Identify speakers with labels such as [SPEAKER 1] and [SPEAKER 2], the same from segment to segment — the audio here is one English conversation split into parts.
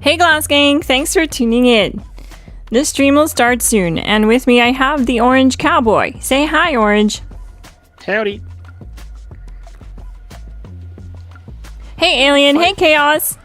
[SPEAKER 1] Hey Glass Gang, thanks for tuning in. This stream will start soon, and with me I have the Orange Cowboy. Say hi, Orange.
[SPEAKER 2] Howdy.
[SPEAKER 1] Hey Alien, hey Chaos.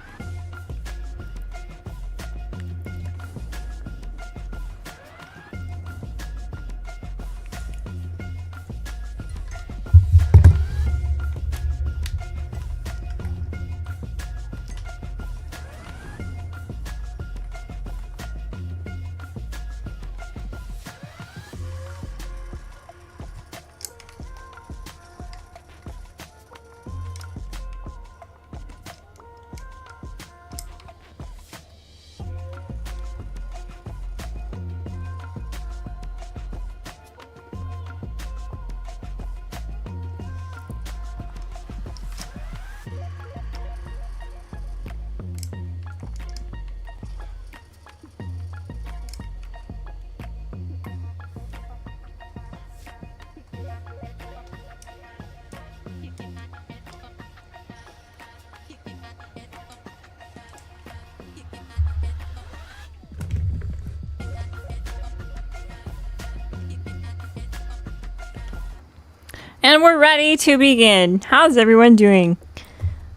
[SPEAKER 1] And we're ready to begin. How's everyone doing?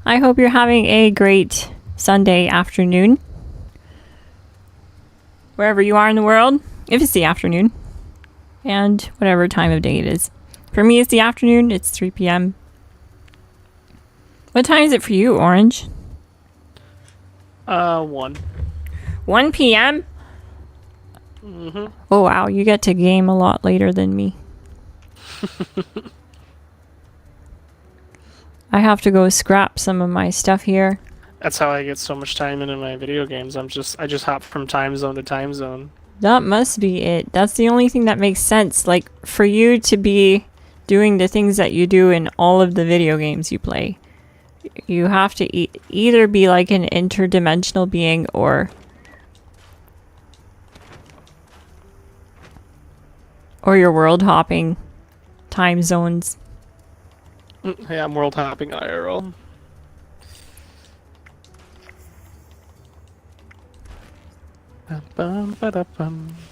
[SPEAKER 1] I hope you're having a great Sunday afternoon. Wherever you are in the world, if it's the afternoon, and whatever time of day it is. For me, it's the afternoon. It's 3 p.m. What time is it for you, Orange?
[SPEAKER 2] 1.
[SPEAKER 1] 1 p.m.?
[SPEAKER 2] Mm-hmm.
[SPEAKER 1] Oh, wow. You get to game a lot later than me. I have to go scrap some of my stuff here.
[SPEAKER 2] That's how I get so much time into my video games. I just hop from time zone to time zone.
[SPEAKER 1] That must be it. That's the only thing that makes sense. Like, for you to be doing the things that you do in all of the video games you play, you have to either be like an interdimensional being or you're world hopping time zones.
[SPEAKER 2] Yeah, I'm world hopping IRL.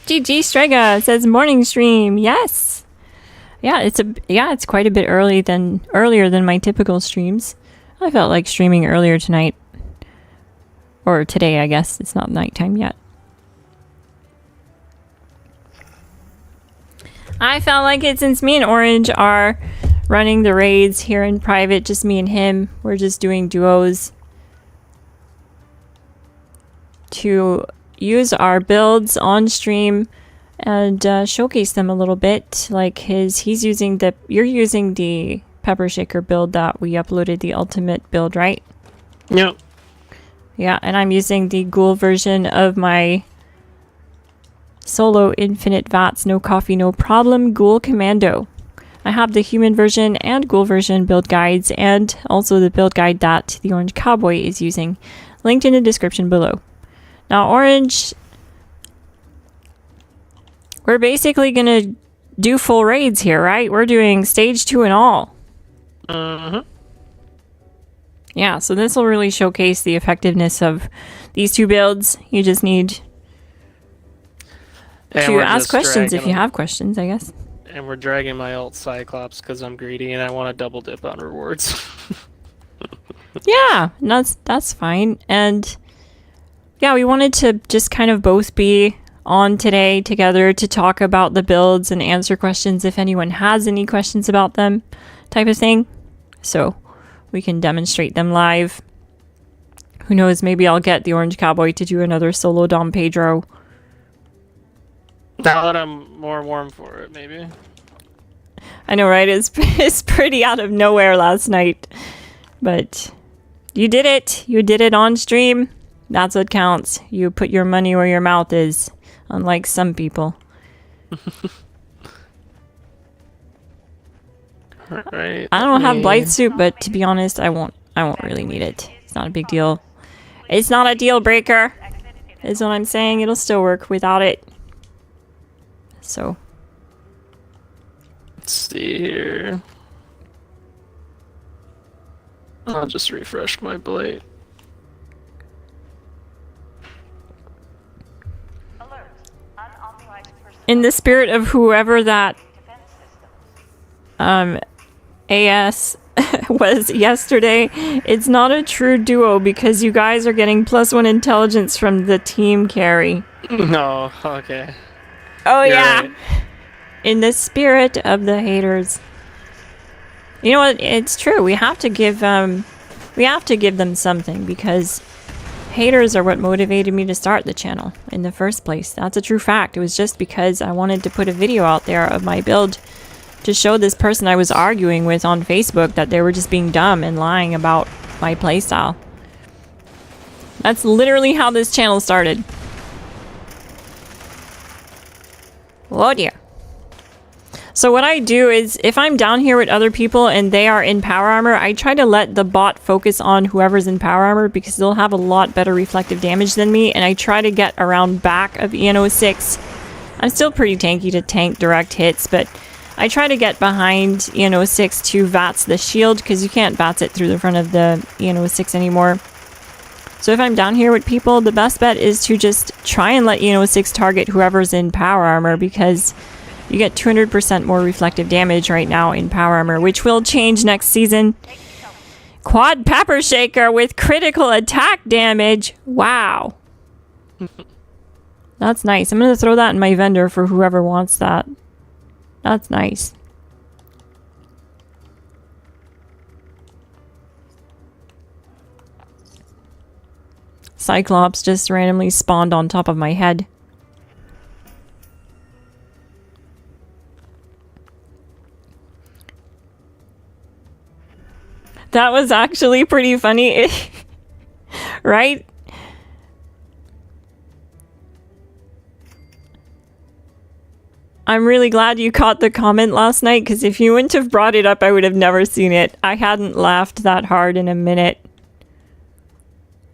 [SPEAKER 1] GG Strega says morning stream. Yes. Yeah, it's quite a bit earlier than my typical streams. I felt like streaming earlier tonight. Or today, I guess. It's not nighttime yet. I felt like it since me and Orange are running the raids here in private, just me and him. We're just doing duos to use our builds on stream and showcase them a little bit. Like you're using the pepper shaker build that we uploaded, the ultimate build, right?
[SPEAKER 2] Yep.
[SPEAKER 1] Yeah, and I'm using the ghoul version of my solo infinite vats, no coffee, no problem ghoul commando. I have the human version and ghoul version build guides, and also the build guide that the Orange Cowboy is using, linked in the description below. Now, Orange, we're basically gonna do full raids here, right? We're doing stage 2 and all.
[SPEAKER 2] Mm-hmm.
[SPEAKER 1] Yeah, so this will really showcase the effectiveness of these two builds. You just need to ask questions if you have questions, I guess.
[SPEAKER 2] And we're dragging my alt Cyclops because I'm greedy and I want to double dip on rewards.
[SPEAKER 1] Yeah, that's fine. And yeah, we wanted to just kind of both be on today together to talk about the builds and answer questions if anyone has any questions about them, type of thing. So we can demonstrate them live. Who knows, maybe I'll get the Orange Cowboy to do another solo Dom Pedro.
[SPEAKER 2] Now that I'm more warm for it, maybe.
[SPEAKER 1] I know, right? It's pretty out of nowhere last night. But you did it. You did it on stream. That's what counts. You put your money where your mouth is, unlike some people.
[SPEAKER 2] Right.
[SPEAKER 1] I don't have Blight Suit, but to be honest, I won't really need it. It's not a big deal. It's not a deal breaker, is what I'm saying. It'll still work without it. So
[SPEAKER 2] Let's see here. I'll just refresh my blade.
[SPEAKER 1] In the spirit of whoever that AS was yesterday, it's not a true duo because you guys are getting +1 intelligence from the team carry.
[SPEAKER 2] No, okay.
[SPEAKER 1] Oh
[SPEAKER 2] You're
[SPEAKER 1] yeah.
[SPEAKER 2] right.
[SPEAKER 1] In the spirit of the haters. You know what? It's true. We have to give them something because haters are what motivated me to start the channel in the first place. That's a true fact. It was just because I wanted to put a video out there of my build to show this person I was arguing with on Facebook that they were just being dumb and lying about my playstyle. That's literally how this channel started. Oh dear. So what I do is, if I'm down here with other people and they are in power armor, I try to let the bot focus on whoever's in power armor because they'll have a lot better reflective damage than me, and I try to get around back of EN06. I'm still pretty tanky to tank direct hits, but I try to get behind EN06 to VATS the shield because you can't VATS it through the front of the EN06 anymore. So if I'm down here with people, the best bet is to just try and let EN06 target whoever's in power armor because you get 200% more reflective damage right now in power armor, which will change next season. Quad pepper shaker with critical attack damage. Wow. That's nice. I'm going to throw that in my vendor for whoever wants that. That's nice. Cyclops just randomly spawned on top of my head. That was actually pretty funny, right? I'm really glad you caught the comment last night, because if you wouldn't have brought it up, I would have never seen it. I hadn't laughed that hard in a minute.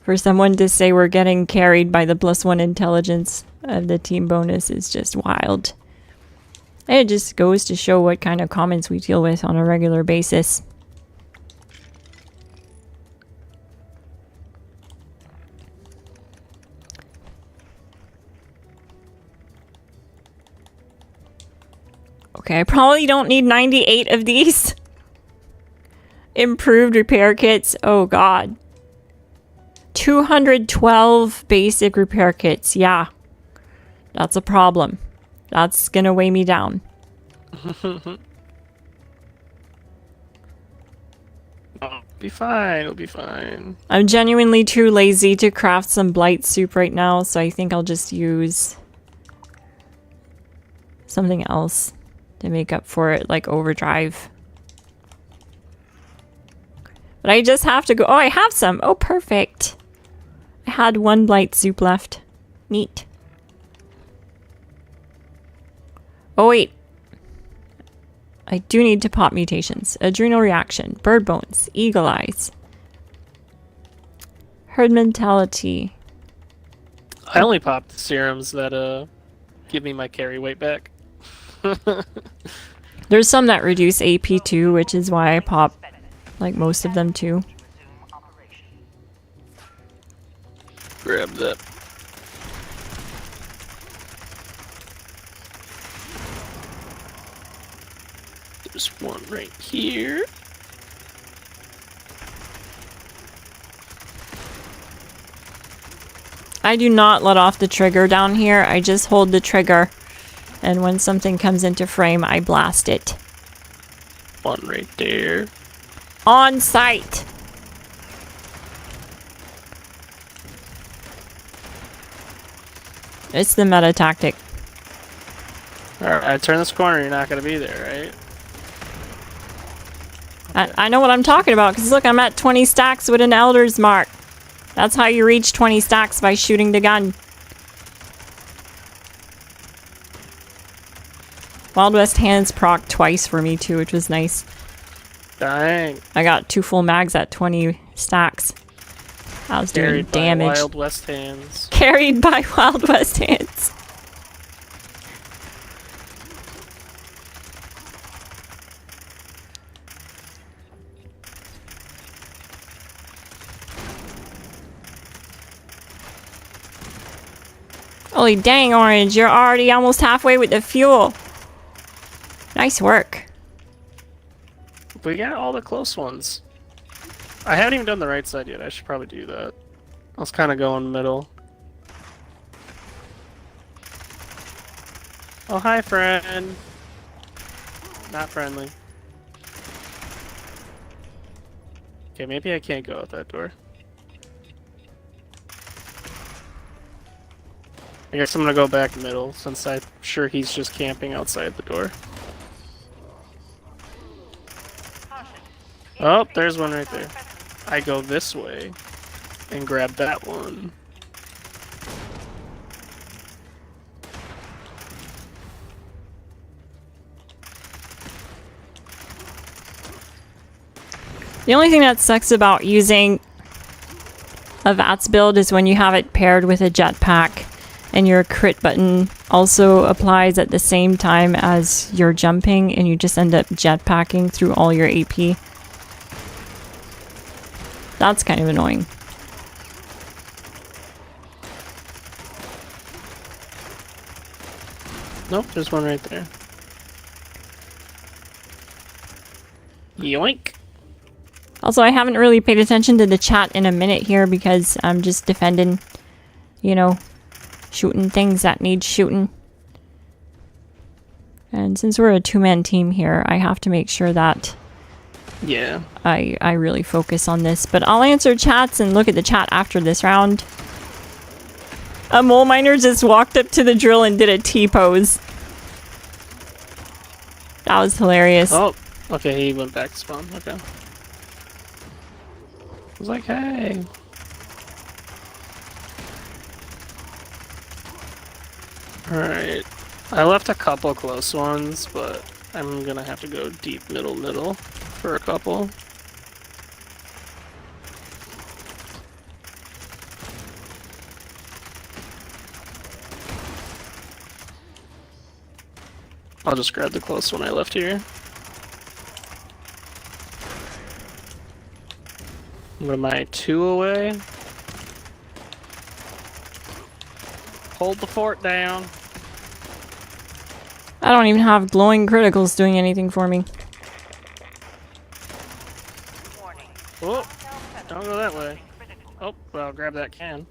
[SPEAKER 1] For someone to say we're getting carried by the +1 intelligence of the team bonus is just wild. And it just goes to show what kind of comments we deal with on a regular basis. Okay, I probably don't need 98 of these. Improved repair kits. Oh god. 212 basic repair kits. Yeah. That's a problem. That's gonna weigh me down.
[SPEAKER 2] It'll be fine. It'll be fine.
[SPEAKER 1] I'm genuinely too lazy to craft some blight soup right now, so I think I'll just use something else to make up for it, like overdrive. But I just have to go. Oh, I have some. Oh, perfect. I had one blight soup left. Neat. Oh, wait. I do need to pop mutations. Adrenal reaction. Bird bones. Eagle eyes. Herd mentality.
[SPEAKER 2] I only popped the serums that give me my carry weight back.
[SPEAKER 1] There's some that reduce AP too, which is why I pop like most of them too.
[SPEAKER 2] Grab that. There's one right here.
[SPEAKER 1] I do not let off the trigger down here. I just hold the trigger. And when something comes into frame, I blast it.
[SPEAKER 2] One right there.
[SPEAKER 1] On sight! It's the meta tactic.
[SPEAKER 2] Alright, I turn this corner, you're not gonna be there, right?
[SPEAKER 1] I know what I'm talking about, because look, I'm at 20 stacks with an Elder's Mark. That's how you reach 20 stacks, by shooting the gun. Wild West Hands proc twice for me too, which was nice.
[SPEAKER 2] Dang.
[SPEAKER 1] I got 2 full mags at 20 stacks. I was doing
[SPEAKER 2] Carried by
[SPEAKER 1] damage.
[SPEAKER 2] Wild West Hands.
[SPEAKER 1] Carried by Wild West Hands. Holy dang, Orange. You're already almost halfway with the fuel. Nice work.
[SPEAKER 2] We got all the close ones. I haven't even done the right side yet. I should probably do that. I was kind of going middle. Oh, hi, friend. Not friendly. Okay, maybe I can't go out that door. I guess I'm gonna go back middle, since I'm sure he's just camping outside the door. Oh, there's one right there. I go this way and grab that one.
[SPEAKER 1] The only thing that sucks about using a VATS build is when you have it paired with a jetpack and your crit button also applies at the same time as you're jumping and you just end up jetpacking through all your AP. That's kind of annoying.
[SPEAKER 2] Nope, there's one right there. Yoink!
[SPEAKER 1] Also, I haven't really paid attention to the chat in a minute here because I'm just defending, you know, shooting things that need shooting. And since we're a two-man team here, I have to make sure that
[SPEAKER 2] Yeah.
[SPEAKER 1] I really focus on this. But I'll answer chats and look at the chat after this round. A mole miner just walked up to the drill and did a T-pose. That was hilarious.
[SPEAKER 2] Oh, okay, he went back to spawn. Okay. I was like, hey. Alright. I left a couple close ones, but I'm gonna have to go deep middle for a couple. I'll just grab the close one I left here. What am I, 2 away? Hold the fort down.
[SPEAKER 1] I don't even have glowing criticals doing anything for me.
[SPEAKER 2] Oh, don't go that way. Oh, well, grab that can.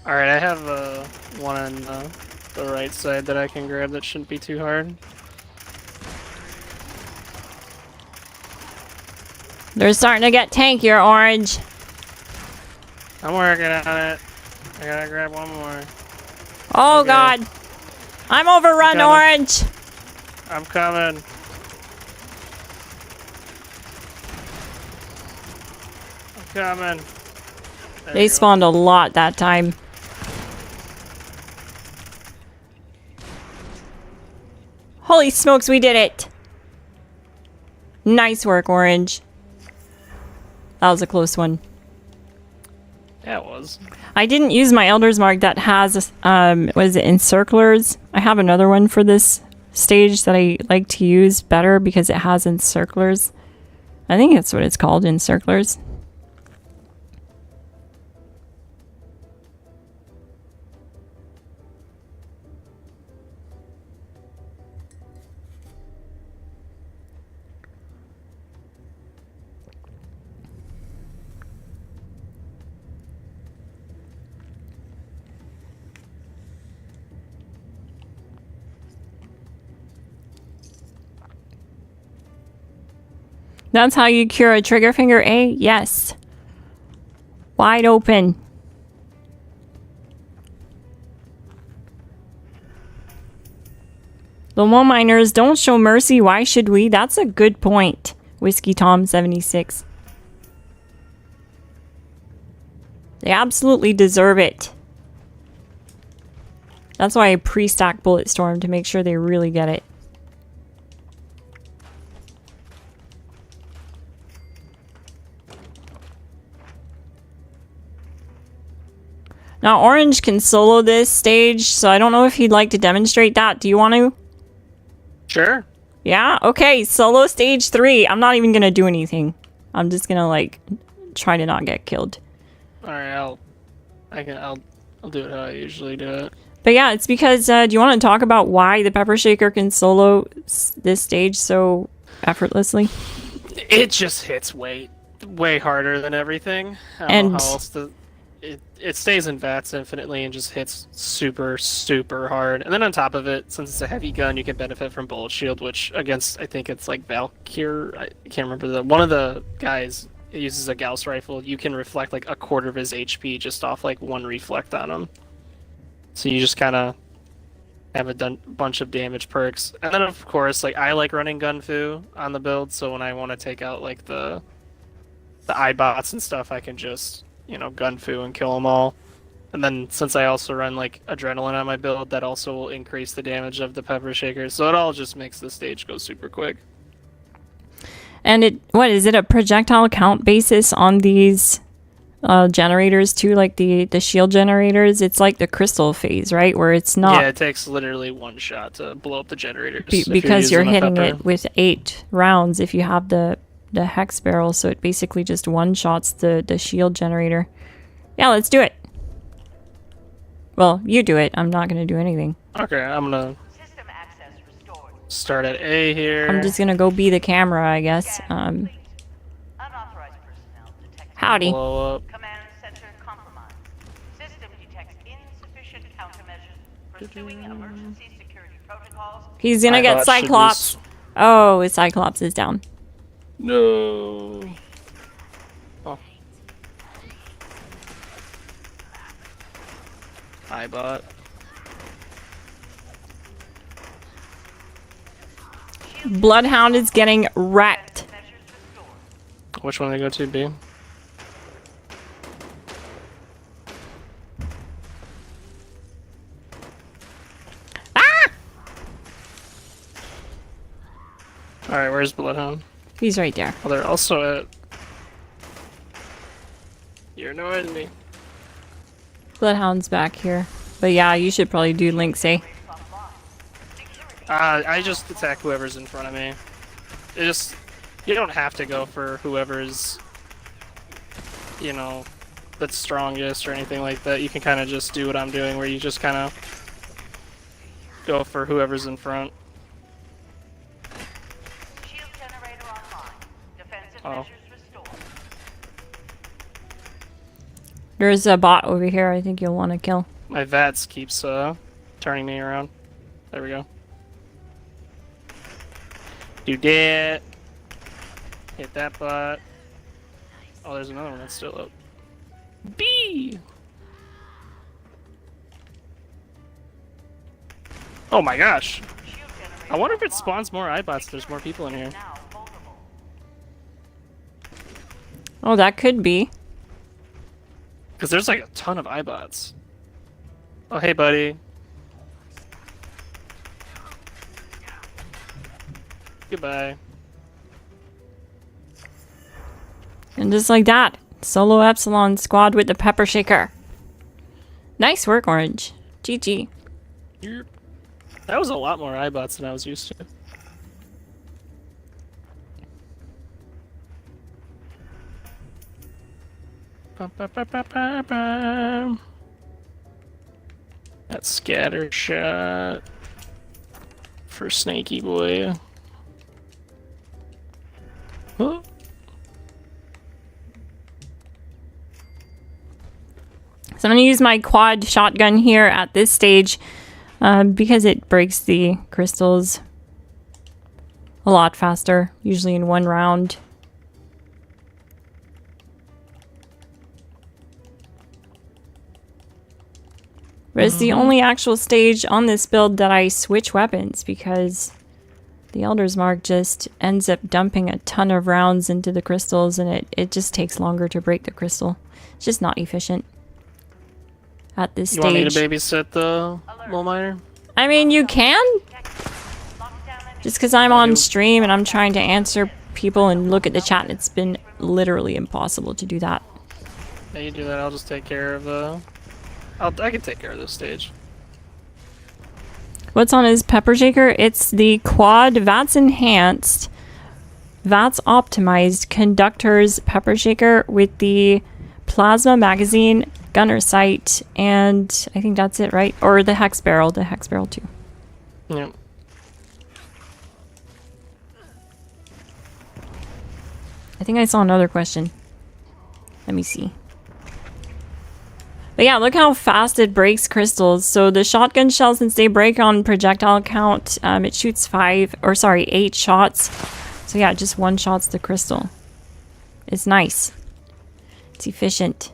[SPEAKER 2] Alright, I have one on the right side that I can grab that shouldn't be too hard.
[SPEAKER 1] They're starting to get tankier, Orange.
[SPEAKER 2] I'm working on it. I gotta grab one more.
[SPEAKER 1] Oh,
[SPEAKER 2] Okay.
[SPEAKER 1] God. I'm overrun, Orange.
[SPEAKER 2] I'm coming. I'm coming. There
[SPEAKER 1] They
[SPEAKER 2] you go.
[SPEAKER 1] spawned a lot that time. Holy smokes, we did it. Nice work, Orange. That was a close one.
[SPEAKER 2] Yeah, it was.
[SPEAKER 1] I didn't use my Elder's Mark that has, was it Encirclers? I have another one for this stage that I like to use better because it has Encirclers. I think that's what it's called, Encirclers. That's how you cure a trigger finger, eh? Yes. Wide open. The wall miners don't show mercy. Why should we? That's a good point. Whiskey Tom 76. They absolutely deserve it. That's why I pre-stack Bulletstorm to make sure they really get it. Now, Orange can solo this stage, so I don't know if he'd like to demonstrate that. Do you want to?
[SPEAKER 2] Sure.
[SPEAKER 1] Yeah? Okay, solo stage 3. I'm not even gonna do anything. I'm just gonna, like, try to not get killed.
[SPEAKER 2] Alright, I'll do it how I usually do it.
[SPEAKER 1] But yeah, it's because, do you want to talk about why the Pepper Shaker can solo this stage so effortlessly?
[SPEAKER 2] It just hits way harder than everything. I don't know how else to... It stays in VATS infinitely and just hits super, super hard. And then on top of it, since it's a heavy gun, you can benefit from Bullet Shield, which against, I think it's like Valkyr, I can't remember one of the guys uses a Gauss rifle. You can reflect like a quarter of his HP just off like one reflect on him. So you just kind of have a bunch of damage perks. And then of course, like I like running Gunfu on the build, so when I want to take out like the iBots and stuff, I can just, you know, Gunfu and kill them all. And then since I also run like Adrenaline on my build, that also will increase the damage of the Pepper Shaker. So it all just makes the stage go super quick.
[SPEAKER 1] And what is it, a projectile count basis on these generators too, like the shield generators? It's like the crystal phase, right? Where it's not...
[SPEAKER 2] Yeah, it takes literally one shot to blow up the generators.
[SPEAKER 1] Because you're hitting it with 8 rounds if you have the hex barrel, so it basically just one-shots the shield generator. Yeah, let's do it. Well, you do it. I'm not going to do anything.
[SPEAKER 2] Okay, I'm going to start at A here.
[SPEAKER 1] I'm just going to go be the camera, I guess. Howdy.
[SPEAKER 2] Blow up.
[SPEAKER 3] Command center compromised. System detects insufficient countermeasures. Pursuing emergency security protocols.
[SPEAKER 1] He's going to get Cyclops. Oh, his Cyclops is down.
[SPEAKER 2] No. Oh. iBot.
[SPEAKER 1] Bloodhound is getting wrecked.
[SPEAKER 2] Which one did I go to, B?
[SPEAKER 1] Ah!
[SPEAKER 2] Alright, where's Bloodhound?
[SPEAKER 1] He's right there.
[SPEAKER 2] Oh, they're also at... You're annoying me.
[SPEAKER 1] Bloodhound's back here. But yeah, you should probably do Lynx, eh?
[SPEAKER 2] I just attack whoever's in front of me. You don't have to go for whoever's, you know, that's strongest or anything like that. You can kind of just do what I'm doing, where you just kind of go for whoever's in front.
[SPEAKER 3] Shield generator online. Defensive
[SPEAKER 2] Oh.
[SPEAKER 3] measures restored.
[SPEAKER 1] There's a bot over here I think you'll want to kill.
[SPEAKER 2] My VATS keeps turning me around. There we go. Do that. Hit that bot. Oh, there's another one that's still up. B! Oh my gosh. I wonder if it spawns more iBots. There's more people in here.
[SPEAKER 3] Now vulnerable.
[SPEAKER 1] Oh, that could be.
[SPEAKER 2] Because there's like a ton of iBots. Oh, hey, buddy. Goodbye.
[SPEAKER 1] And just like that, solo Epsilon squad with the Pepper Shaker. Nice work, Orange. GG.
[SPEAKER 2] That was a lot more iBots than I was used to. That scatter shot for Snaky Boy. Huh?
[SPEAKER 1] So I'm going to use my quad shotgun here at this stage because it breaks the crystals a lot faster, usually in one round. But it's the only actual stage on this build that I switch weapons because the Elder's Mark just ends up dumping a ton of rounds into the crystals and it just takes longer to break the crystal. It's just not efficient at this stage.
[SPEAKER 2] You want me to babysit the mole miner?
[SPEAKER 1] I mean, you can. Just because I'm on stream and I'm trying to answer people and look at the chat, it's been literally impossible to do that.
[SPEAKER 2] Yeah, you do that. I'll just take care of I can take care of this stage.
[SPEAKER 1] What's on his pepper shaker? It's the quad VATS enhanced, VATS optimized conductors pepper shaker with the plasma magazine, gunner sight, and I think that's it, right? Or the hex barrel too.
[SPEAKER 2] Yep.
[SPEAKER 1] I think I saw another question. Let me see. But yeah, look how fast it breaks crystals. So the shotgun shell, since they break on projectile count, it shoots 8 shots. So yeah, just 1 shot's the crystal. It's nice. It's efficient.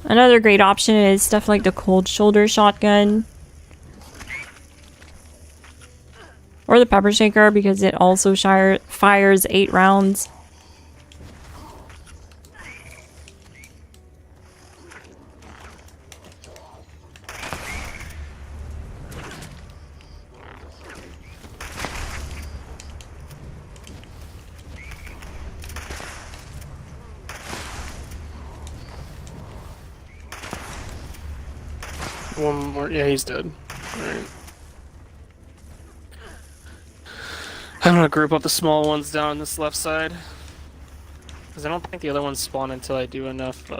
[SPEAKER 1] Another great option is stuff like the cold shoulder shotgun. Or the pepper shaker, because it also fires 8 rounds.
[SPEAKER 2] One more. Yeah, he's dead. Alright. I'm gonna group up the small ones down on this left side. Because I don't think the other ones spawn until I do enough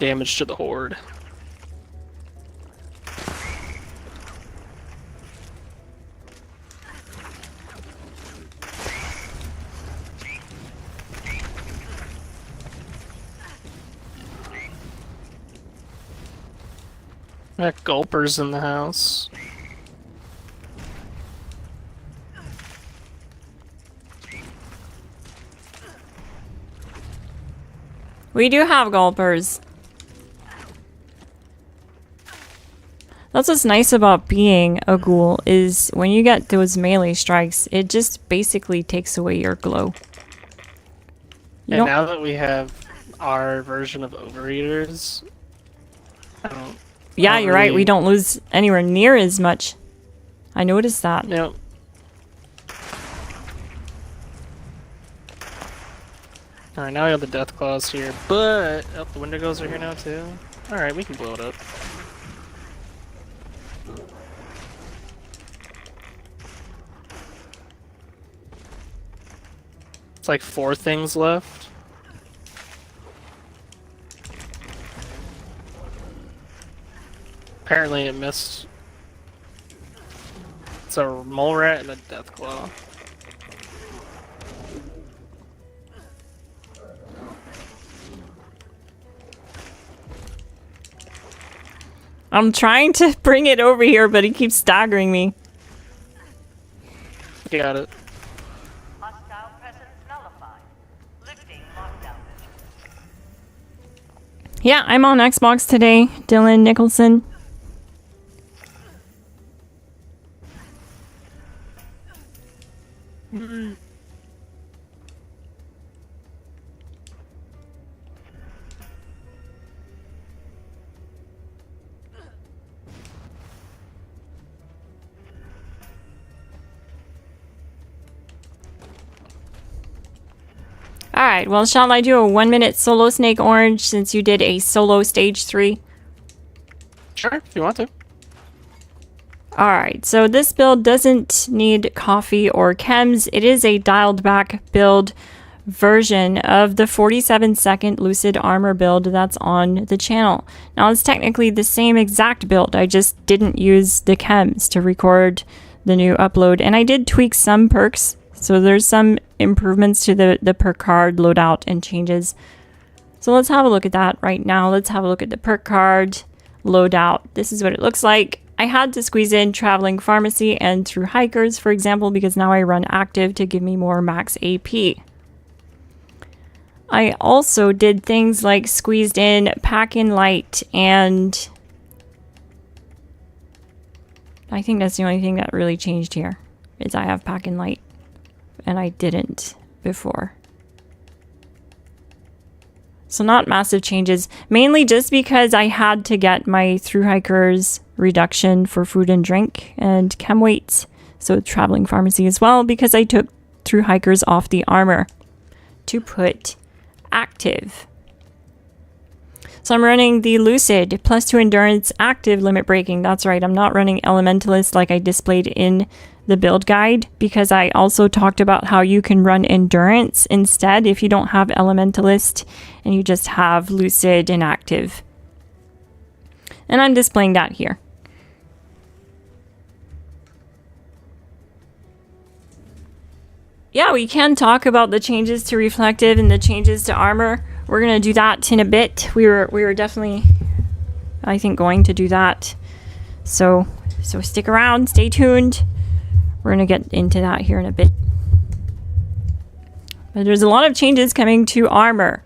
[SPEAKER 2] damage to the horde. That gulper's in the house.
[SPEAKER 1] We do have gulpers. That's what's nice about being a ghoul, is when you get those melee strikes, it just basically takes away your glow.
[SPEAKER 2] And now that we have our version of overeaters,
[SPEAKER 1] yeah, you're right. We don't lose anywhere near as much. I noticed that.
[SPEAKER 2] Yep. Alright, now we have the death claws here, but the Wendigos are here now too. Alright, we can blow it up. It's like 4 things left. Apparently it missed. It's a mole rat and a death claw.
[SPEAKER 1] I'm trying to bring it over here, but he keeps staggering me.
[SPEAKER 2] You got it.
[SPEAKER 3] Hostile presence nullified. Lifting lockdown.
[SPEAKER 1] Yeah, I'm on Xbox today, Dylan Nicholson. Alright, well, shall I do a 1-minute solo Snake Orange since you did a solo stage 3?
[SPEAKER 2] Sure, if you want to.
[SPEAKER 1] Alright, so this build doesn't need coffee or chems. It is a dialed back build version of the 47-second Lucid Armor build that's on the channel. Now, it's technically the same exact build. I just didn't use the chems to record the new upload. And I did tweak some perks. So there's some improvements to the perk card loadout and changes. So let's have a look at that right now. Let's have a look at the perk card loadout. This is what it looks like. I had to squeeze in Traveling Pharmacy and Through Hikers, for example, because now I run active to give me more max AP. I also did things like squeezed in Pack in Light, and I think that's the only thing that really changed here, is I have Pack in Light, and I didn't before. So not massive changes, mainly just because I had to get my Through Hikers reduction for food and drink and chem weights. So Traveling Pharmacy as well, because I took Through Hikers off the armor to put active. So I'm running the Lucid +2 endurance active limit breaking. That's right, I'm not running Elementalist like I displayed in the build guide, because I also talked about how you can run endurance instead if you don't have Elementalist and you just have Lucid and active. And I'm displaying that here. Yeah, we can talk about the changes to reflective and the changes to armor. We're gonna do that in a bit. We were definitely, I think, going to do that. So stick around, stay tuned. We're gonna get into that here in a bit. But there's a lot of changes coming to armor,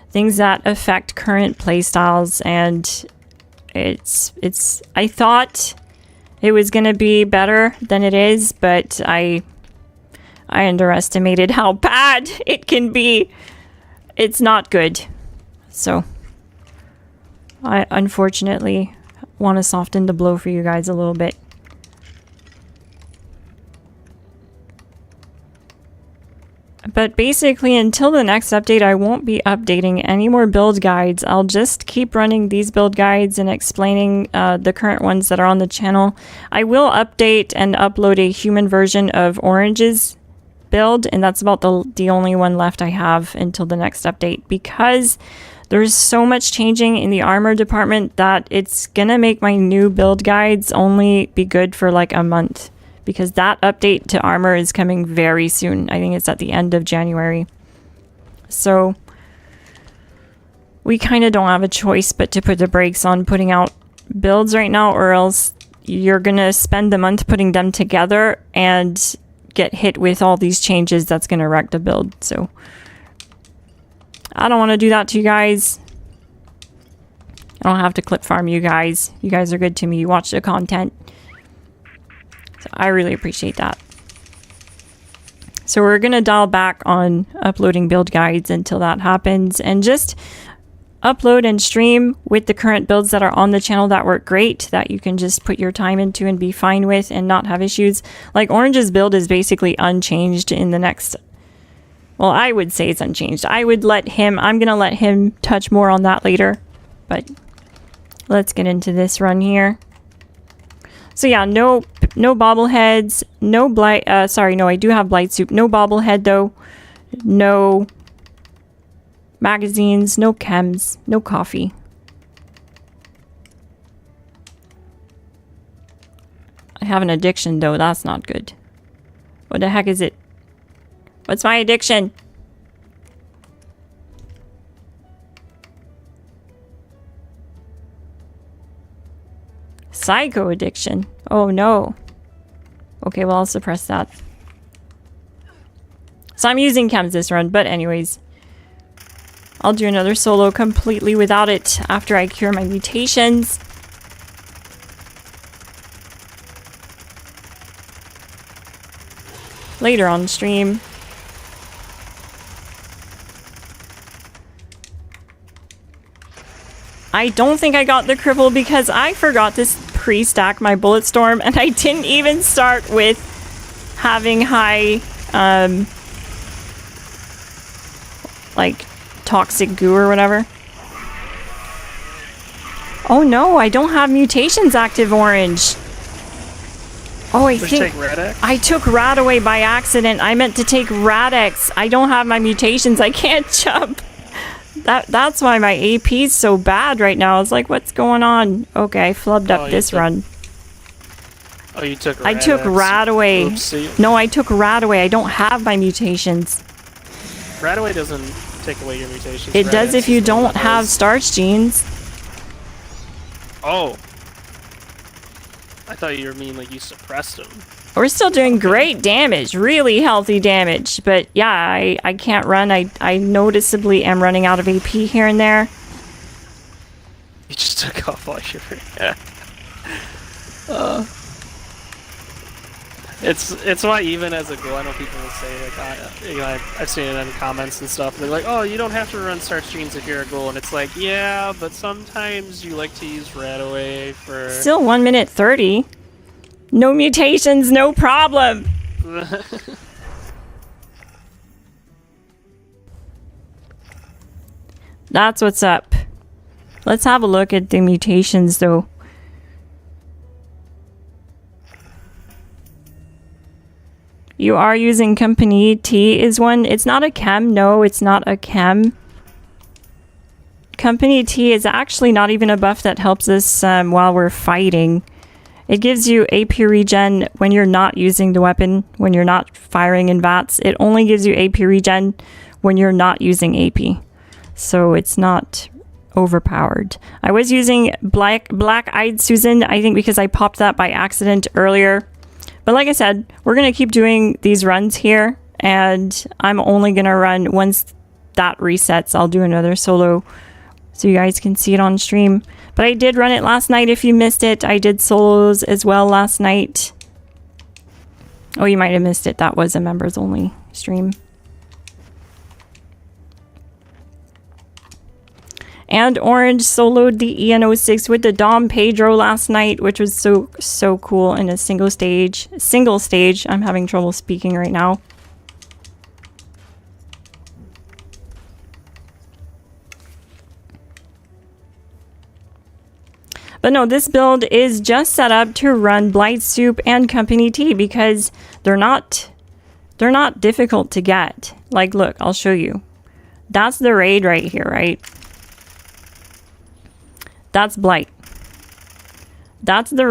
[SPEAKER 1] things that affect current playstyles, and I thought it was gonna be better than it is, but I underestimated how bad it can be. It's not good. So I unfortunately want to soften the blow for you guys a little bit. But basically, until the next update, I won't be updating any more build guides. I'll just keep running these build guides and explaining the current ones that are on the channel. I will update and upload a human version of Orange's build, and that's about the only one left I have until the next update, because there's so much changing in the armor department that it's gonna make my new build guides only be good for like a month, because that update to armor is coming very soon. I think it's at the end of January. So we kind of don't have a choice but to put the brakes on putting out builds right now, or else you're gonna spend the month putting them together and get hit with all these changes. That's gonna wreck the build. So I don't want to do that to you guys. I don't have to clip farm you guys. You guys are good to me. You watch the content. So I really appreciate that. So we're gonna dial back on uploading build guides until that happens, and just upload and stream with the current builds that are on the channel that work great, that you can just put your time into and be fine with and not have issues. Like Orange's build is basically unchanged in the next, well, I would say it's unchanged. I'm gonna let him touch more on that later, but let's get into this run here. So yeah, no bobbleheads, no blight, sorry, no, I do have blight soup, no bobblehead though, no magazines, no chems, no coffee. I have an addiction though, that's not good. What the heck is it? What's my addiction? Psycho addiction. Oh no. Okay, well I'll suppress that. So I'm using chems this run, but anyways. I'll do another solo completely without it after I cure my mutations. Later on stream. I don't think I got the cripple because I forgot to pre-stack my bullet storm, and I didn't even start with having high like toxic goo or whatever. Oh no, I don't have mutations active, Orange. Oh, I think I took Radaway by accident. I meant to take Radex. I don't have my mutations. I can't jump. That's why my AP is so bad right now. I was like, what's going on? Okay, I flubbed up this run.
[SPEAKER 2] Oh, you took Radex.
[SPEAKER 1] I took Radaway.
[SPEAKER 2] Oopsie.
[SPEAKER 1] No, I took Radaway. I don't have my mutations.
[SPEAKER 2] Radaway doesn't take away your mutations.
[SPEAKER 1] It does if you don't have starch genes.
[SPEAKER 2] Oh. I thought you were mean like you suppressed them.
[SPEAKER 1] We're still doing great damage, really healthy damage. But yeah, I can't run. I noticeably am running out of AP here and there.
[SPEAKER 2] You just took off all your... It's why even as a ghoul, I know people will say, like, I've seen it in comments and stuff, they're like, oh, you don't have to run starch genes if you're a ghoul, and it's like, yeah, but sometimes you like to use Radaway for...
[SPEAKER 1] Still 1 minute 30. No mutations, no problem. That's what's up. Let's have a look at the mutations though. You are using Company T is one. It's not a chem. No, it's not a chem. Company T is actually not even a buff that helps us while we're fighting. It gives you AP regen when you're not using the weapon, when you're not firing in VATS. It only gives you AP regen when you're not using AP. So it's not overpowered. I was using Black-Eyed Susan, I think because I popped that by accident earlier. But like I said, we're going to keep doing these runs here, and I'm only going to run once that resets. I'll do another solo so you guys can see it on stream. But I did run it last night if you missed it. I did solos as well last night. Oh, you might have missed it. That was a members only stream. And Orange soloed the EN06 with the Dom Pedro last night, which was so cool in a single stage. I'm having trouble speaking right now. But no, this build is just set up to run Blight Soup and Company T because they're not difficult to get. Like, look, I'll show you. That's the raid right here, right? That's Blight. That's the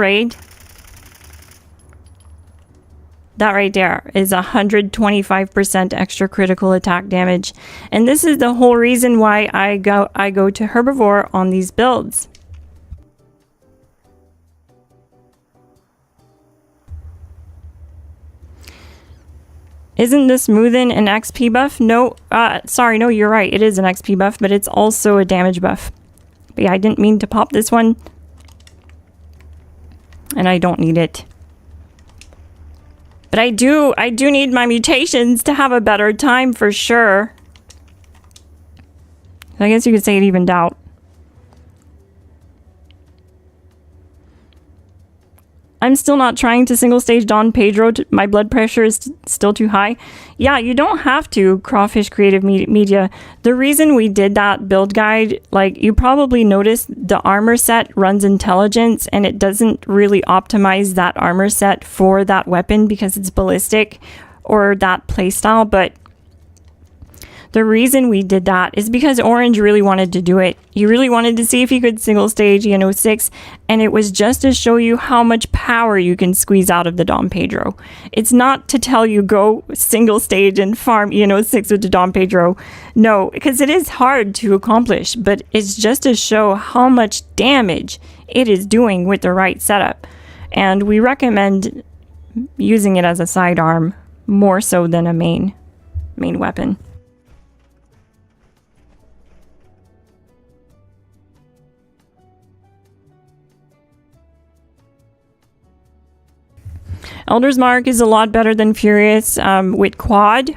[SPEAKER 1] That right there is 125% extra critical attack damage. And this is the whole reason why I go to Herbivore on these builds. Isn't this Smoothen an XP buff? No, sorry, no, you're right. It is an XP buff, but it's also a damage buff. But yeah, I didn't mean to pop this one. And I don't need it. But I do need my mutations to have a better time for sure. I guess you could say it evened out. I'm still not trying to single stage Don Pedro. My blood pressure is still too high. Yeah, you don't have to, Crawfish Creative Media. The reason we did that build guide, like you probably noticed the armor set runs intelligence and it doesn't really optimize that armor set for that weapon because it's ballistic or that playstyle. But the reason we did that is because Orange really wanted to do it. He really wanted to see if he could single stage EN06, and it was just to show you how much power you can squeeze out of the Dom Pedro. It's not to tell you go single stage and farm EN06 with the Dom Pedro. No, because it is hard to accomplish, but it's just to show how much damage it is doing with the right setup. And we recommend using it as a sidearm more so than a main weapon. Elder's Mark is a lot better than Furious with Quad.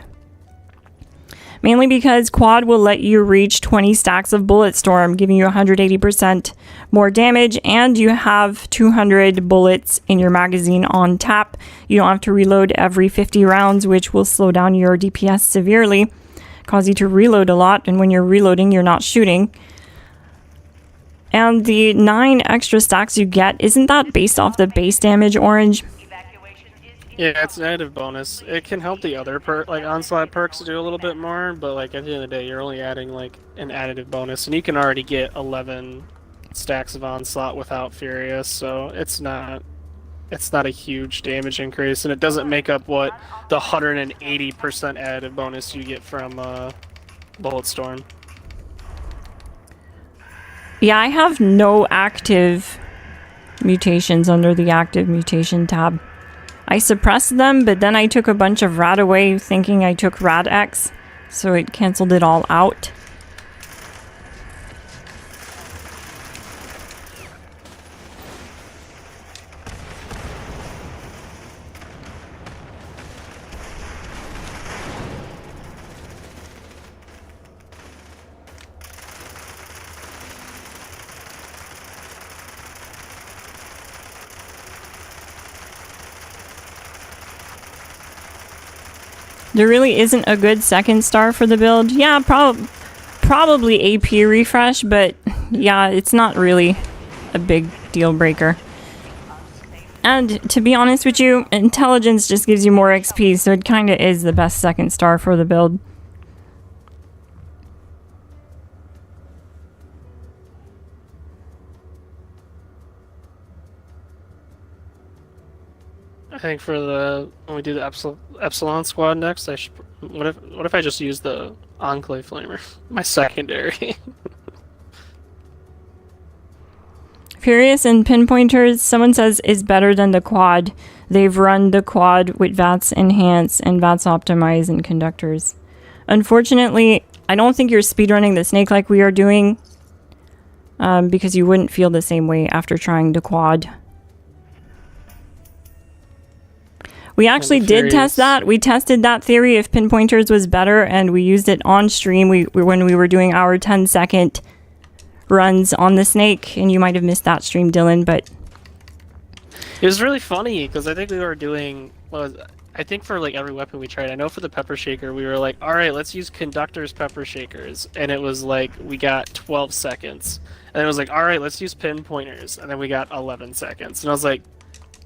[SPEAKER 1] Mainly because Quad will let you reach 20 stacks of Bullet Storm, giving you 180% more damage, and you have 200 bullets in your magazine on tap. You don't have to reload every 50 rounds, which will slow down your DPS severely, cause you to reload a lot, and when you're reloading, you're not shooting. And the 9 extra stacks you get, isn't that based off the base damage, Orange?
[SPEAKER 2] Yeah, it's an additive bonus. It can help the other onslaught perks do a little bit more, but like at the end of the day, you're only adding like an additive bonus, and you can already get 11 stacks of onslaught without Furious, so it's not a huge damage increase, and it doesn't make up what the 180% additive bonus you get from Bulletstorm.
[SPEAKER 1] Yeah, I have no active mutations under the active mutation tab. I suppressed them, but then I took a bunch of rad away thinking I took rad X, so it canceled it all out. There really isn't a good second star for the build. Yeah, probably AP refresh, but yeah, it's not really a big deal breaker. And to be honest with you, intelligence just gives you more XP, so it kind of is the best second star for the build.
[SPEAKER 2] I think for when we do the Epsilon squad next, I should. What if I just use the Enclave Flamer, my secondary?
[SPEAKER 1] Furious and Pinpointers, someone says, is better than the quad. They've run the quad with VATS Enhance and VATS Optimize and Conductors. Unfortunately, I don't think you're speedrunning the snake like we are doing, because you wouldn't feel the same way after trying the quad. We actually did test that. We tested that theory if Pinpointers was better, and we used it on stream when we were doing our 10-second runs on the snake, and you might have missed that stream, Dylan, but
[SPEAKER 2] it was really funny because I think we were doing I think for like every weapon we tried. I know for the pepper shaker we were like, all right, let's use Conductor's pepper shakers, and it was like we got 12 seconds, and then it was like, all right, let's use Pinpointers, and then we got 11 seconds, and I was like,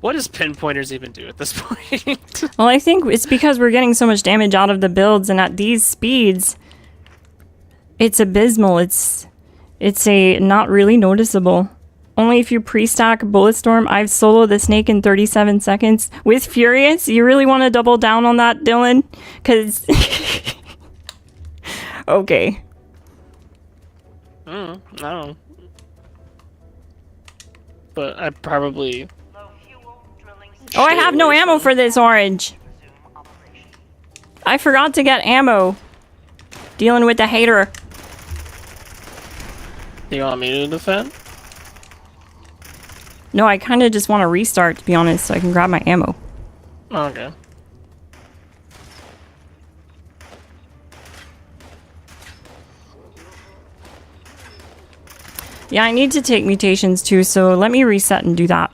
[SPEAKER 2] what does Pinpointers even do at this point?
[SPEAKER 1] Well, I think it's because we're getting so much damage out of the builds, and at these speeds it's abysmal. It's a not really noticeable. Only if you pre-stack Bulletstorm. I've soloed the snake in 37 seconds. With Furious, you really want to double down on that, Dylan? Because... okay.
[SPEAKER 2] I don't know. But I probably...
[SPEAKER 1] Oh, I have no ammo for this orange. I forgot to get ammo. Dealing with the hater.
[SPEAKER 2] You want me to defend?
[SPEAKER 1] No, I kind of just want to restart, to be honest, so I can grab my ammo.
[SPEAKER 2] Okay.
[SPEAKER 1] Yeah, I need to take mutations too, so let me reset and do that.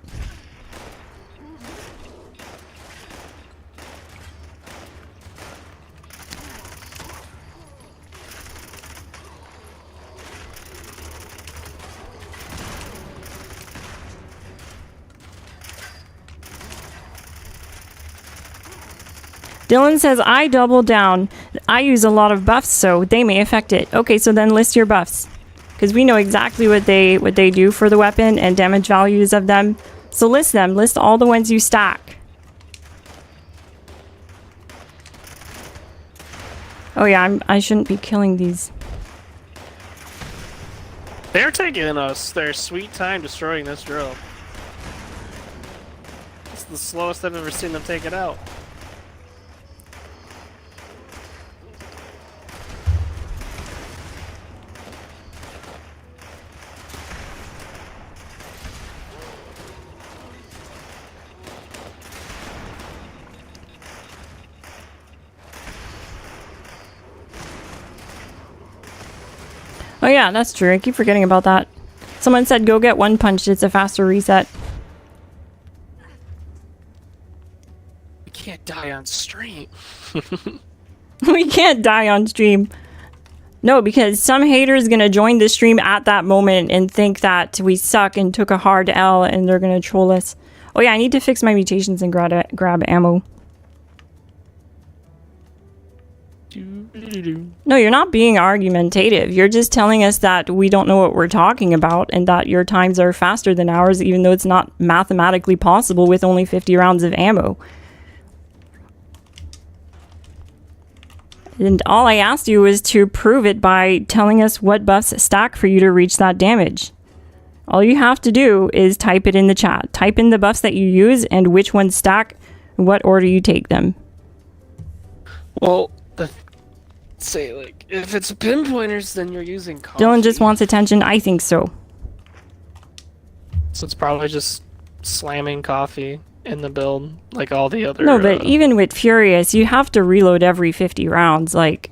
[SPEAKER 1] Dylan says, I double down. I use a lot of buffs, so they may affect it. Okay, so then list your buffs. Because we know exactly what they do for the weapon and damage values of them. So list them. List all the ones you stack. Oh yeah, I shouldn't be killing these.
[SPEAKER 2] They're taking us their sweet time destroying this drill. It's the slowest I've ever seen them take it out.
[SPEAKER 1] Oh yeah, that's true. I keep forgetting about that. Someone said go get one punched. It's a faster reset.
[SPEAKER 2] We can't die on stream.
[SPEAKER 1] We can't die on stream. No, because some hater is going to join the stream at that moment and think that we suck and took a hard L and they're going to troll us. Oh yeah, I need to fix my mutations and grab ammo. No, you're not being argumentative. You're just telling us that we don't know what we're talking about and that your times are faster than ours, even though it's not mathematically possible with only 50 rounds of ammo. And all I asked you was to prove it by telling us what buffs stack for you to reach that damage. All you have to do is type it in the chat. Type in the buffs that you use and which ones stack, and what order you take them.
[SPEAKER 2] Well, say like if it's Pinpointers, then you're using coffee.
[SPEAKER 1] Dylan just wants attention. I think so.
[SPEAKER 2] So it's probably just slamming coffee in the build like all the other.
[SPEAKER 1] No, but even with Furious, you have to reload every 50 rounds. Like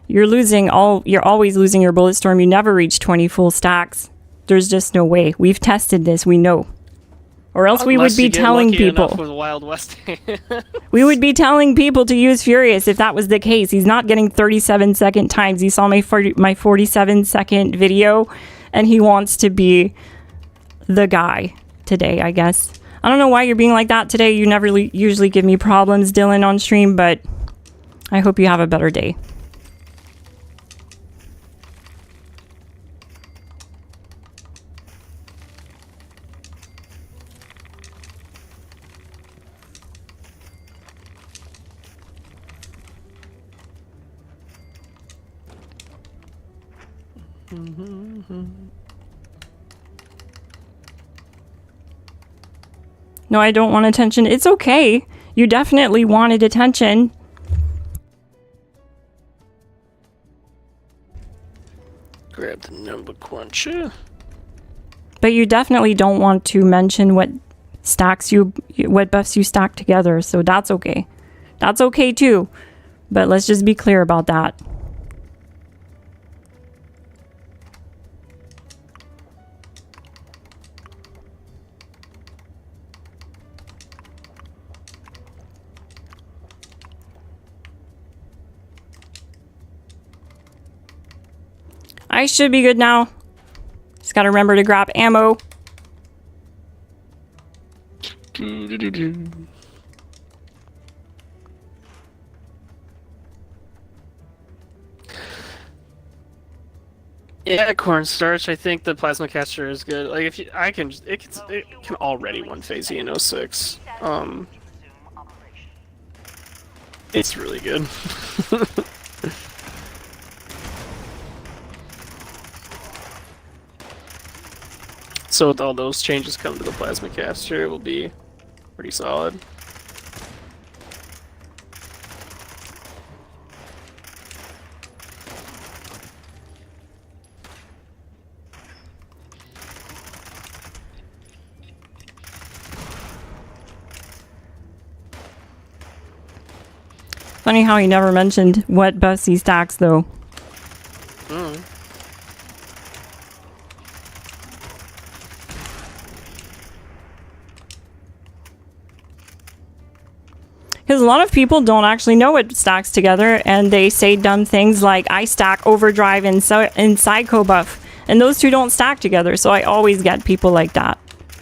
[SPEAKER 1] you're always losing your Bulletstorm. You never reach 20 full stacks. There's just no way. We've tested this. We know. Or else we would be telling people.
[SPEAKER 2] With Wild West.
[SPEAKER 1] We would be telling people to use Furious if that was the case. He's not getting 37-second times. You saw my 47-second video, and he wants to be the guy today, I guess. I don't know why you're being like that today. You never usually give me problems, Dylan, on stream, but I hope you have a better day. No, I don't want attention. It's okay. You definitely wanted attention.
[SPEAKER 2] Grab the number cruncher.
[SPEAKER 1] But you definitely don't want to mention what buffs you stack together, so that's okay. That's okay too. But let's just be clear about that. I should be good now. Just gotta remember to grab ammo.
[SPEAKER 2] Yeah, cornstarch. I think the plasma caster is good. Like if you, it can already one phase you in 06. It's really good. So with all those changes coming to the plasma caster, it will be pretty solid.
[SPEAKER 1] Funny how he never mentioned what buffs he stacks though. Because a lot of people don't actually know what stacks together, and they say dumb things like, I stack overdrive and psycho buff, and those two don't stack together, so I always get people like that.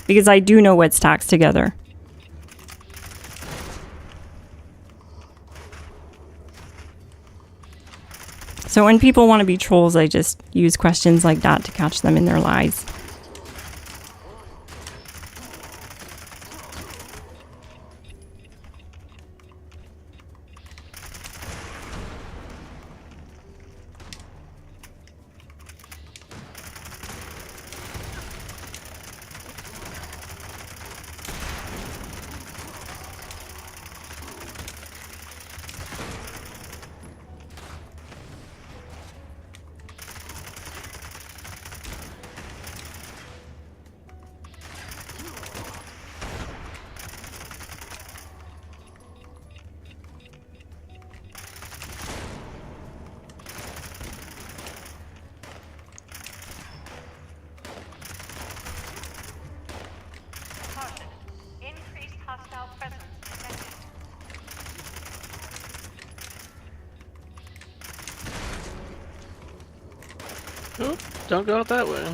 [SPEAKER 1] Because I do know what stacks together. So when people want to be trolls, I just use questions like that to catch them in their lies.
[SPEAKER 2] Oop, don't go out that way.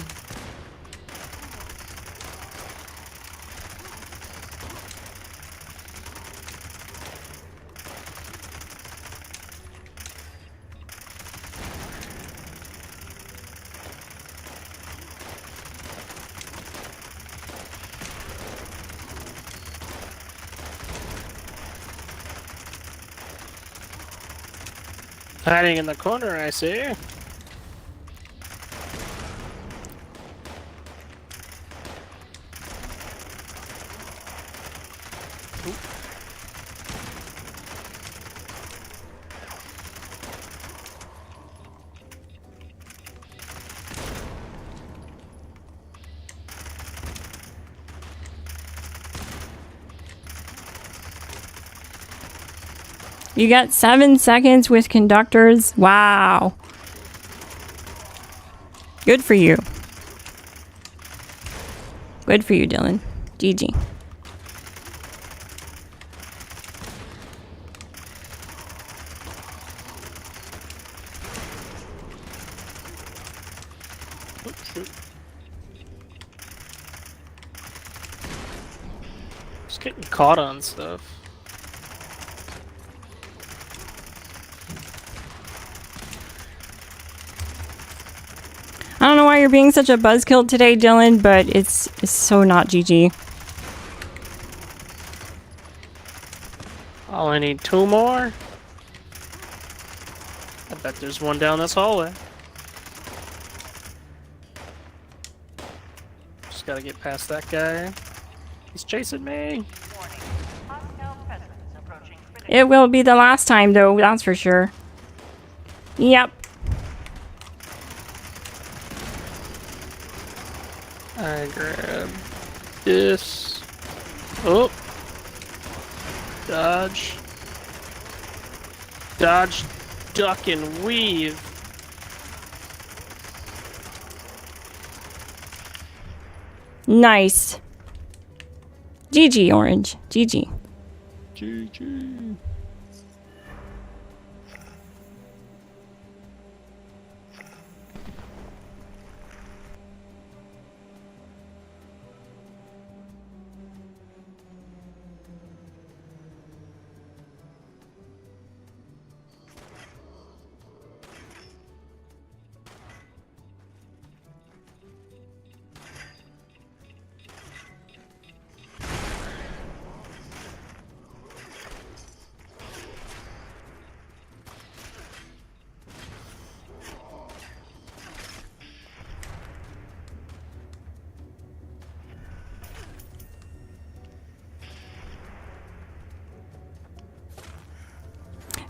[SPEAKER 2] Hiding in the corner, I see.
[SPEAKER 1] You got 7 seconds with conductors. Wow. Good for you. Good for you, Dylan. GG.
[SPEAKER 2] Oops, shoot. Just getting caught on stuff.
[SPEAKER 1] I don't know why you're being such a buzzkill today, Dylan, but it's so not GG.
[SPEAKER 2] Oh, I need 2 more. I bet there's one down this hallway. Just gotta get past that guy. He's chasing me.
[SPEAKER 1] It will be the last time, though, that's for sure. Yep.
[SPEAKER 2] I grab this. Oh. Dodge. Dodge, duck, and weave.
[SPEAKER 1] Nice. GG, Orange. GG.
[SPEAKER 2] GG.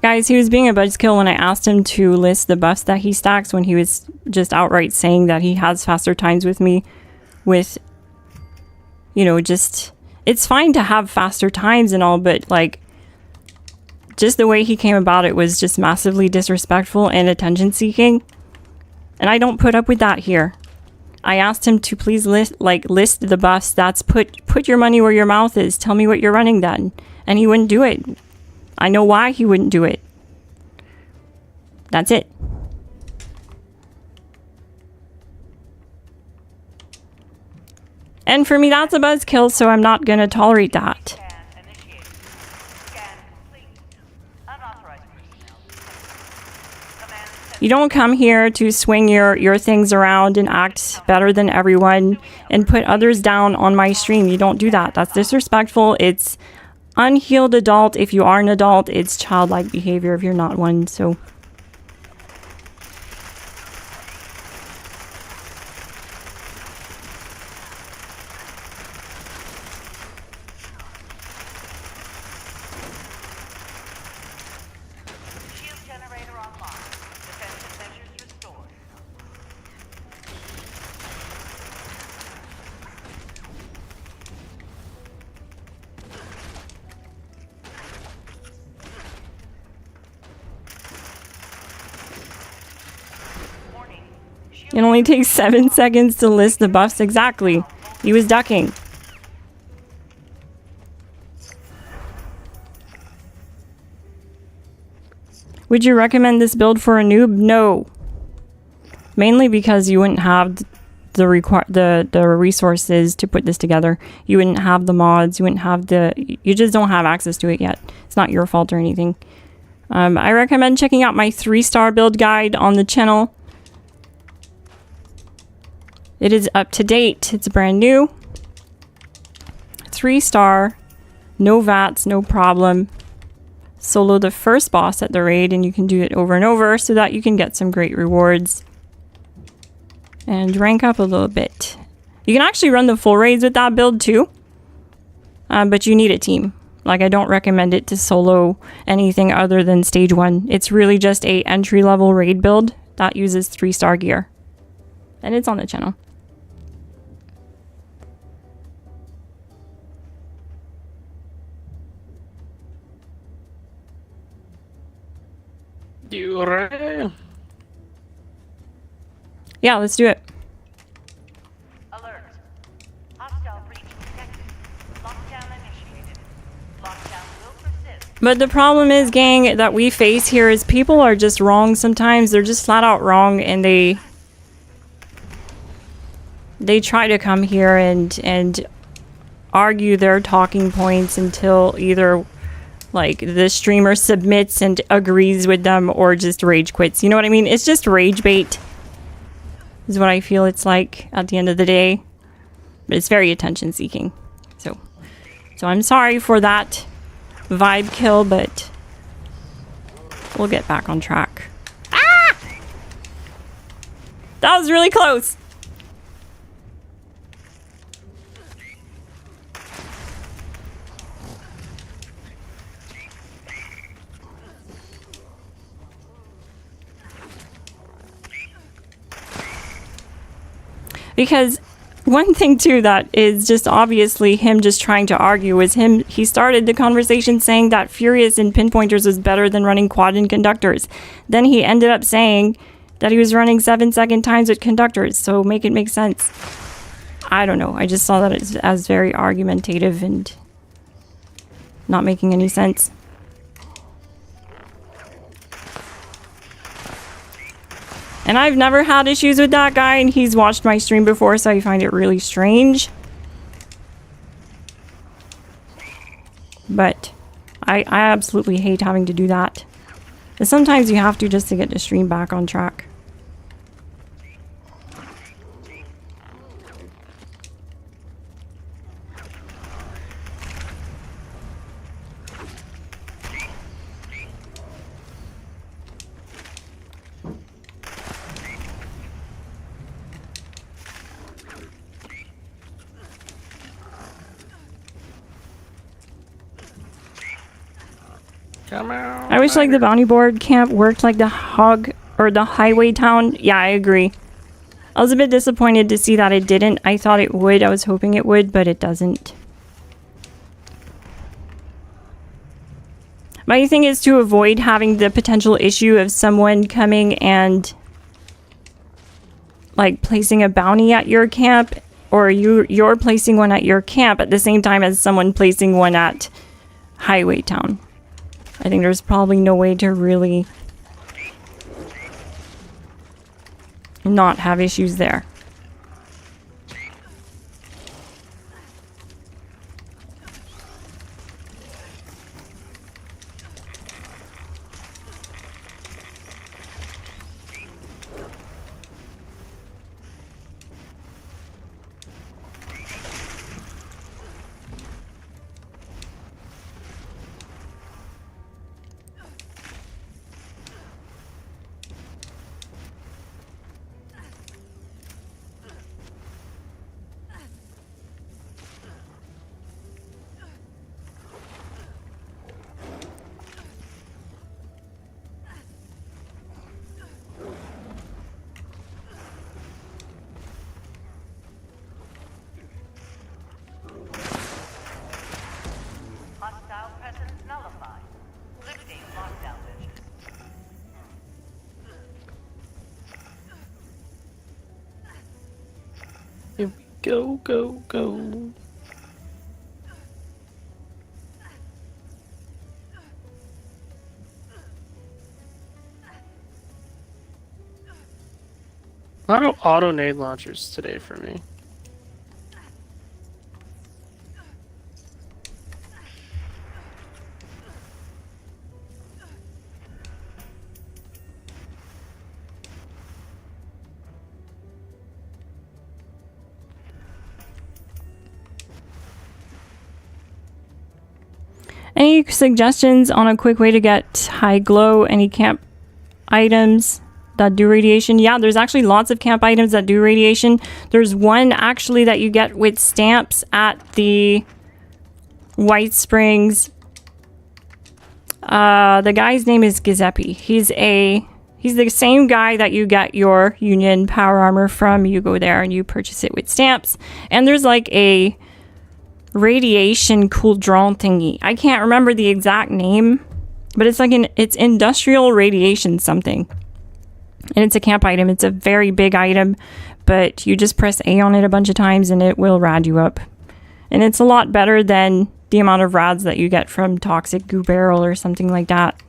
[SPEAKER 1] Guys, he was being a buzzkill when I asked him to list the buffs that he stacks when he was just outright saying that he has faster times with me with, you know, just, it's fine to have faster times and all, but like, just the way he came about it was just massively disrespectful and attention seeking. And I don't put up with that here. I asked him to please list the buffs. That's put your money where your mouth is. Tell me what you're running then. And he wouldn't do it. I know why he wouldn't do it. That's it. And for me, that's a buzzkill, so I'm not gonna tolerate that. You don't come here to swing your things around and act better than everyone and put others down on my stream. You don't do that. That's disrespectful. It's unhealed adult. If you are an adult, it's childlike behavior if you're not one. So
[SPEAKER 3] Shield generator online. Defensive measures restored.
[SPEAKER 1] it only takes 7 seconds to list the buffs exactly. He was ducking. Would you recommend this build for a noob? No. Mainly because you wouldn't have the resources to put this together. You wouldn't have the mods. You wouldn't have you just don't have access to it yet. It's not your fault or anything. I recommend checking out my 3-star build guide on the channel. It is up to date. It's brand new. 3-star, no VATs, no problem. Solo the first boss at the raid, and you can do it over and over so that you can get some great rewards and rank up a little bit. You can actually run the full raids with that build too, but you need a team. Like, I don't recommend it to solo anything other than stage 1. It's really just a entry-level raid build that uses 3-star gear, and it's on the channel.
[SPEAKER 2] You ready?
[SPEAKER 1] Yeah, let's do it.
[SPEAKER 3] Alert. Hostile breach detected. Lockdown initiated. Lockdown will persist.
[SPEAKER 1] But the problem is, gang, that we face here is people are just wrong sometimes. They're just flat out wrong, and they try to come here and argue their talking points until either like the streamer submits and agrees with them or just rage quits. You know what I mean? It's just rage bait is what I feel it's like at the end of the day. But it's very attention seeking. So I'm sorry for that vibe kill, but we'll get back on track. Ah! That was really close. Because one thing too that is just obviously him just trying to argue was he started the conversation saying that Furious in pinpointers was better than running quad in conductors. Then he ended up saying that he was running 7-second times with conductors, so make it make sense. I don't know, I just saw that as very argumentative and not making any sense. And I've never had issues with that guy, and he's watched my stream before, so I find it really strange. But I absolutely hate having to do that. But sometimes you have to just to get the stream back on track. I wish like the bounty board camp worked like the hog or the highway town. Yeah, I agree. I was a bit disappointed to see that it didn't. I thought it would. I was hoping it would, but it doesn't. My thing is to avoid having the potential issue of someone coming and like placing a bounty at your camp, or you're placing one at your camp at the same time as someone placing one at highway town. I think there's probably no way to really not have issues there.
[SPEAKER 2] Go, go, go. A lot of auto nade launchers today for me.
[SPEAKER 1] Any suggestions on a quick way to get high glow? Any camp items that do radiation? Yeah, there's actually lots of camp items that do radiation. There's one actually that you get with stamps at the White Springs. The guy's name is Giuseppe. He's the same guy that you get your Union power armor from. You go there and you purchase it with stamps. And there's like a radiation cauldron thingy. I can't remember the exact name, but it's like it's industrial radiation something. And it's a camp item. It's a very big item, but you just press A on it a bunch of times and it will rad you up. And it's a lot better than the amount of rads that you get from Toxic Goo Barrel or something like that.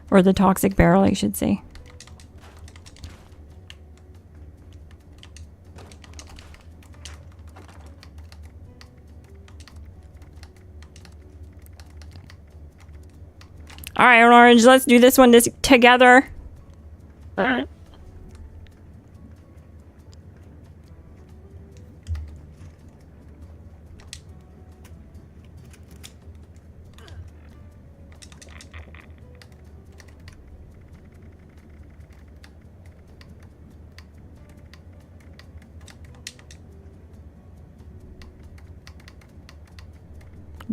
[SPEAKER 1] Or the Toxic Barrel, I should say. All right, Orange, let's do this one together.
[SPEAKER 2] All right.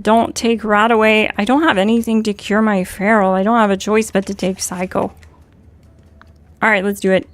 [SPEAKER 1] Don't take Rat away. I don't have anything to cure my feral. I don't have a choice but to take Psycho. Alright, let's do it.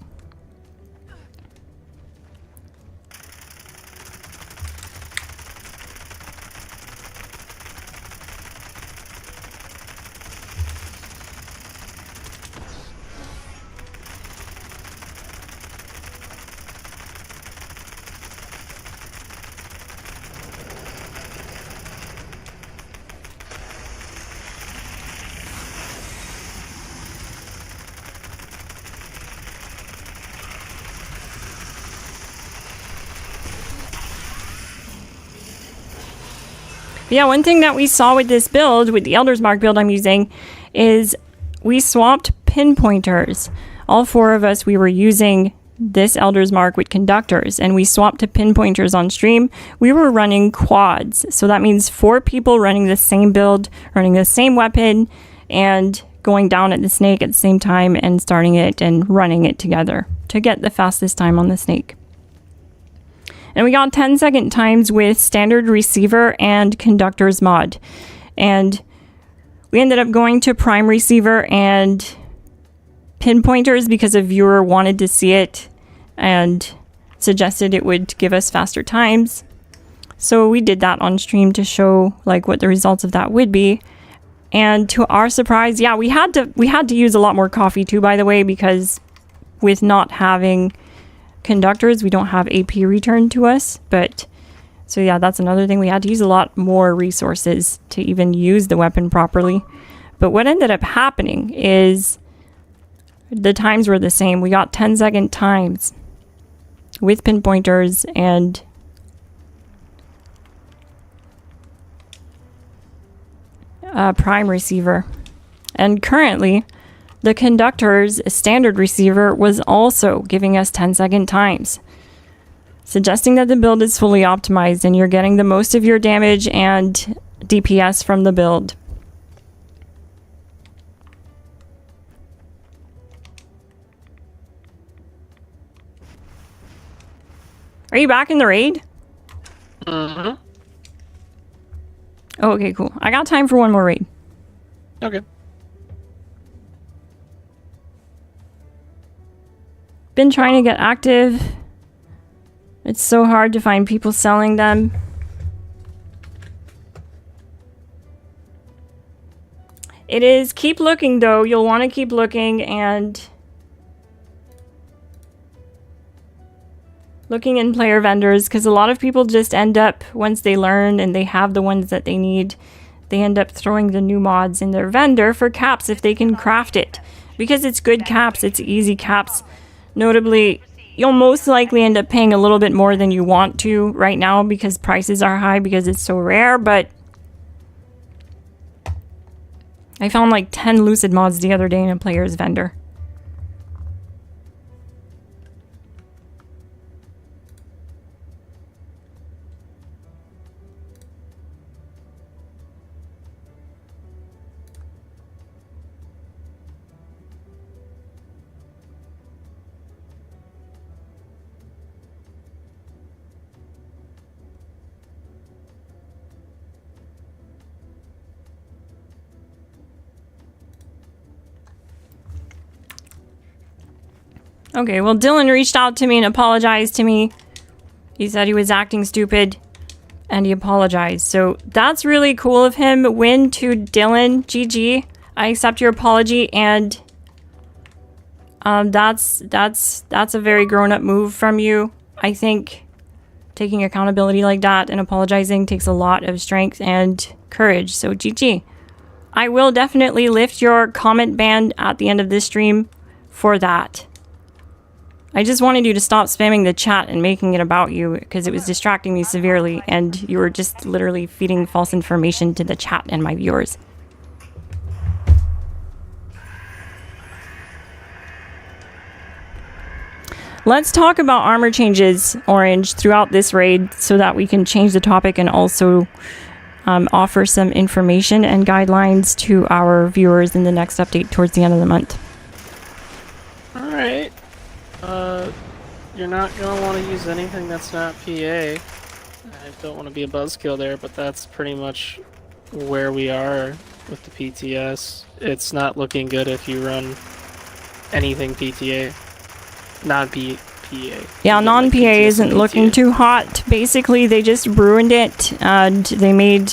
[SPEAKER 1] But yeah, one thing that we saw with this build, with the Elder's Mark build I'm using, is we swapped pinpointers. All 4 of us, we were using this Elder's Mark with conductors, and we swapped to pinpointers on stream. We were running quads, so that means 4 people running the same build, running the same weapon, and going down at the snake at the same time and starting it and running it together to get the fastest time on the snake. And we got 10-second times with standard receiver and conductors mod. And we ended up going to prime receiver and pinpointers because a viewer wanted to see it and suggested it would give us faster times. So we did that on stream to show like what the results of that would be. And to our surprise, yeah, we had to use a lot more coffee too, by the way, because with not having conductors, we don't have AP returned to us. But so yeah, that's another thing. We had to use a lot more resources to even use the weapon properly. But what ended up happening is the times were the same. We got 10-second times with pinpointers and prime receiver. And currently, the conductor's standard receiver was also giving us 10-second times, suggesting that the build is fully optimized and you're getting the most of your damage and DPS from the build. Are you back in the raid?
[SPEAKER 2] Mm-hmm.
[SPEAKER 1] Oh, okay, cool. I got time for one more raid.
[SPEAKER 2] Okay.
[SPEAKER 1] Been trying to get active. It's so hard to find people selling them. It is. Keep looking though. You'll want to keep looking and looking in player vendors, because a lot of people just end up, once they learn and they have the ones that they need, they end up throwing the new mods in their vendor for caps if they can craft it. Because it's good caps, it's easy caps. Notably, you'll most likely end up paying a little bit more than you want to right now because prices are high because it's so rare, but I found like 10 Lucid mods the other day in a player's vendor. Okay, well, Dylan reached out to me and apologized to me. He said he was acting stupid, and he apologized. So that's really cool of him. Win to Dylan. GG. I accept your apology, and that's a very grown-up move from you. I think taking accountability like that and apologizing takes a lot of strength and courage. So GG. I will definitely lift your comment ban at the end of this stream for that. I just wanted you to stop spamming the chat and making it about you because it was distracting me severely and you were just literally feeding false information to the chat and my viewers. let's talk about armor changes, Orange, throughout this raid so that we can change the topic and also offer some information and guidelines to our viewers in the next update towards the end of the month.
[SPEAKER 2] Alright. You're not gonna want to use anything that's not PA. I don't want to be a buzzkill there, but that's pretty much where we are with the PTS. It's not looking good if you run anything PTA. Non-PA.
[SPEAKER 1] Yeah, non-PA isn't looking too hot. Basically, they just ruined it, and they made...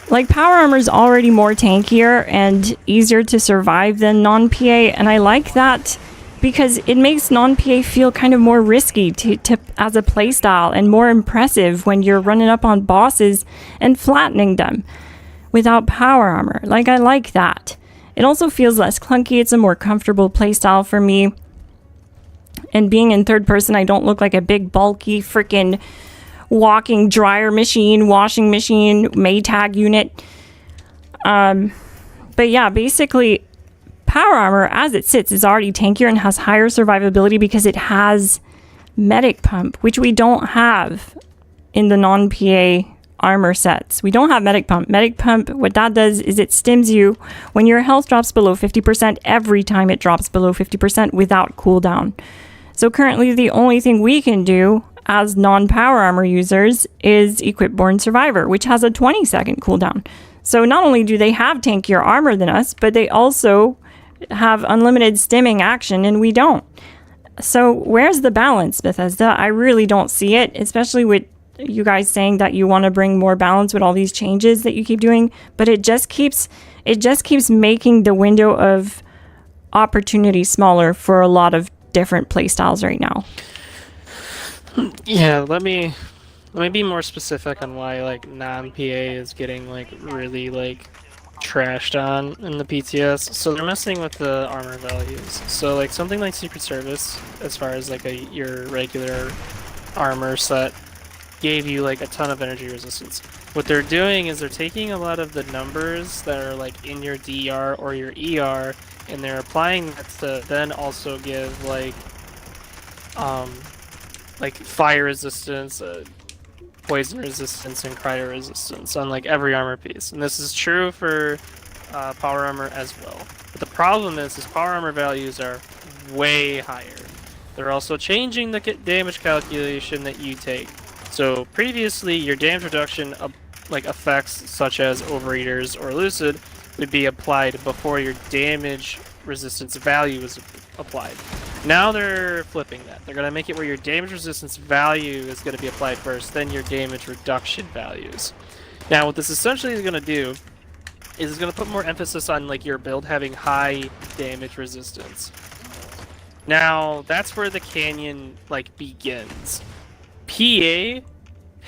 [SPEAKER 1] Like, power armor's already more tankier and easier to survive than non-PA, and I like that because it makes non-PA feel kind of more risky to as a playstyle and more impressive when you're running up on bosses and flattening them without power armor. Like, I like that. It also feels less clunky. It's a more comfortable playstyle for me. And being in third person, I don't look like a big, bulky, freaking walking dryer machine, washing machine, Maytag unit. But yeah, basically, power armor, as it sits, is already tankier and has higher survivability because it has medic pump, which we don't have in the non-PA armor sets. We don't have medic pump. Medic pump, what that does is it stims you when your health drops below 50% every time it drops below 50% without cooldown. So currently the only thing we can do as non-power armor users is equip Born Survivor, which has a 20-second cooldown. So not only do they have tankier armor than us, but they also have unlimited stimming action and we don't. So where's the balance, Bethesda? I really don't see it, especially with you guys saying that you want to bring more balance with all these changes that you keep doing, but it just keeps making the window of opportunity smaller for a lot of different playstyles right now.
[SPEAKER 2] Yeah, let me be more specific on why like non-PA is getting like really like trashed on in the PTS. So they're messing with the armor values. So like something like Secret Service, as far as like your regular armor set, gave you like a ton of energy resistance. What they're doing is they're taking a lot of the numbers that are like in your DR or your ER, and they're applying that to then also give like fire resistance, poison resistance, and cryo resistance on like every armor piece. And this is true for power armor as well. But the problem is power armor values are way higher. They're also changing the damage calculation that you take. So previously, your damage reduction like effects such as Overeaters or Lucid would be applied before your damage resistance value is applied. Now they're flipping that. They're going to make it where your damage resistance value is going to be applied first, then your damage reduction values. Now what this essentially is going to do is it's going to put more emphasis on like your build having high damage resistance. Now that's where the canyon like begins. PA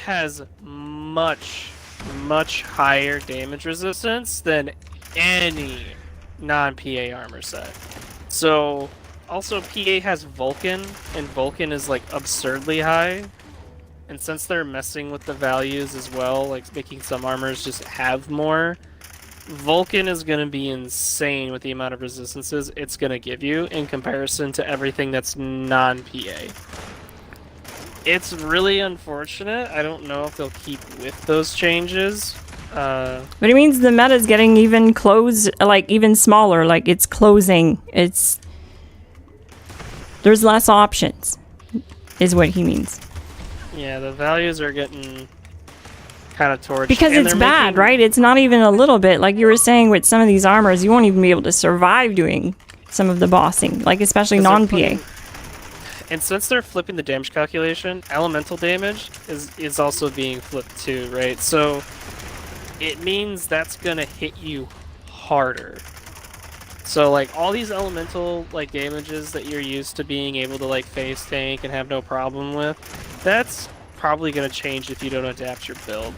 [SPEAKER 2] has much higher damage resistance than any non-PA armor set. So also PA has Vulcan, and Vulcan is like absurdly high. And since they're messing with the values as well, like making some armors just have more, Vulcan is going to be insane with the amount of resistances it's going to give you in comparison to everything that's non-PA. It's really unfortunate. I don't know if they'll keep with those changes.
[SPEAKER 1] But it means the meta is getting even even smaller. Like it's closing. There's less options, is what he means.
[SPEAKER 2] Yeah, the values are getting kind of torched.
[SPEAKER 1] Because it's bad, right? It's not even a little bit. Like you were saying with some of these armors, you won't even be able to survive doing some of the bossing, like especially non-PA.
[SPEAKER 2] And since they're flipping the damage calculation, elemental damage is also being flipped too, right? So it means that's gonna hit you harder. So like all these elemental like damages that you're used to being able to like face tank and have no problem with, that's probably gonna change if you don't adapt your build.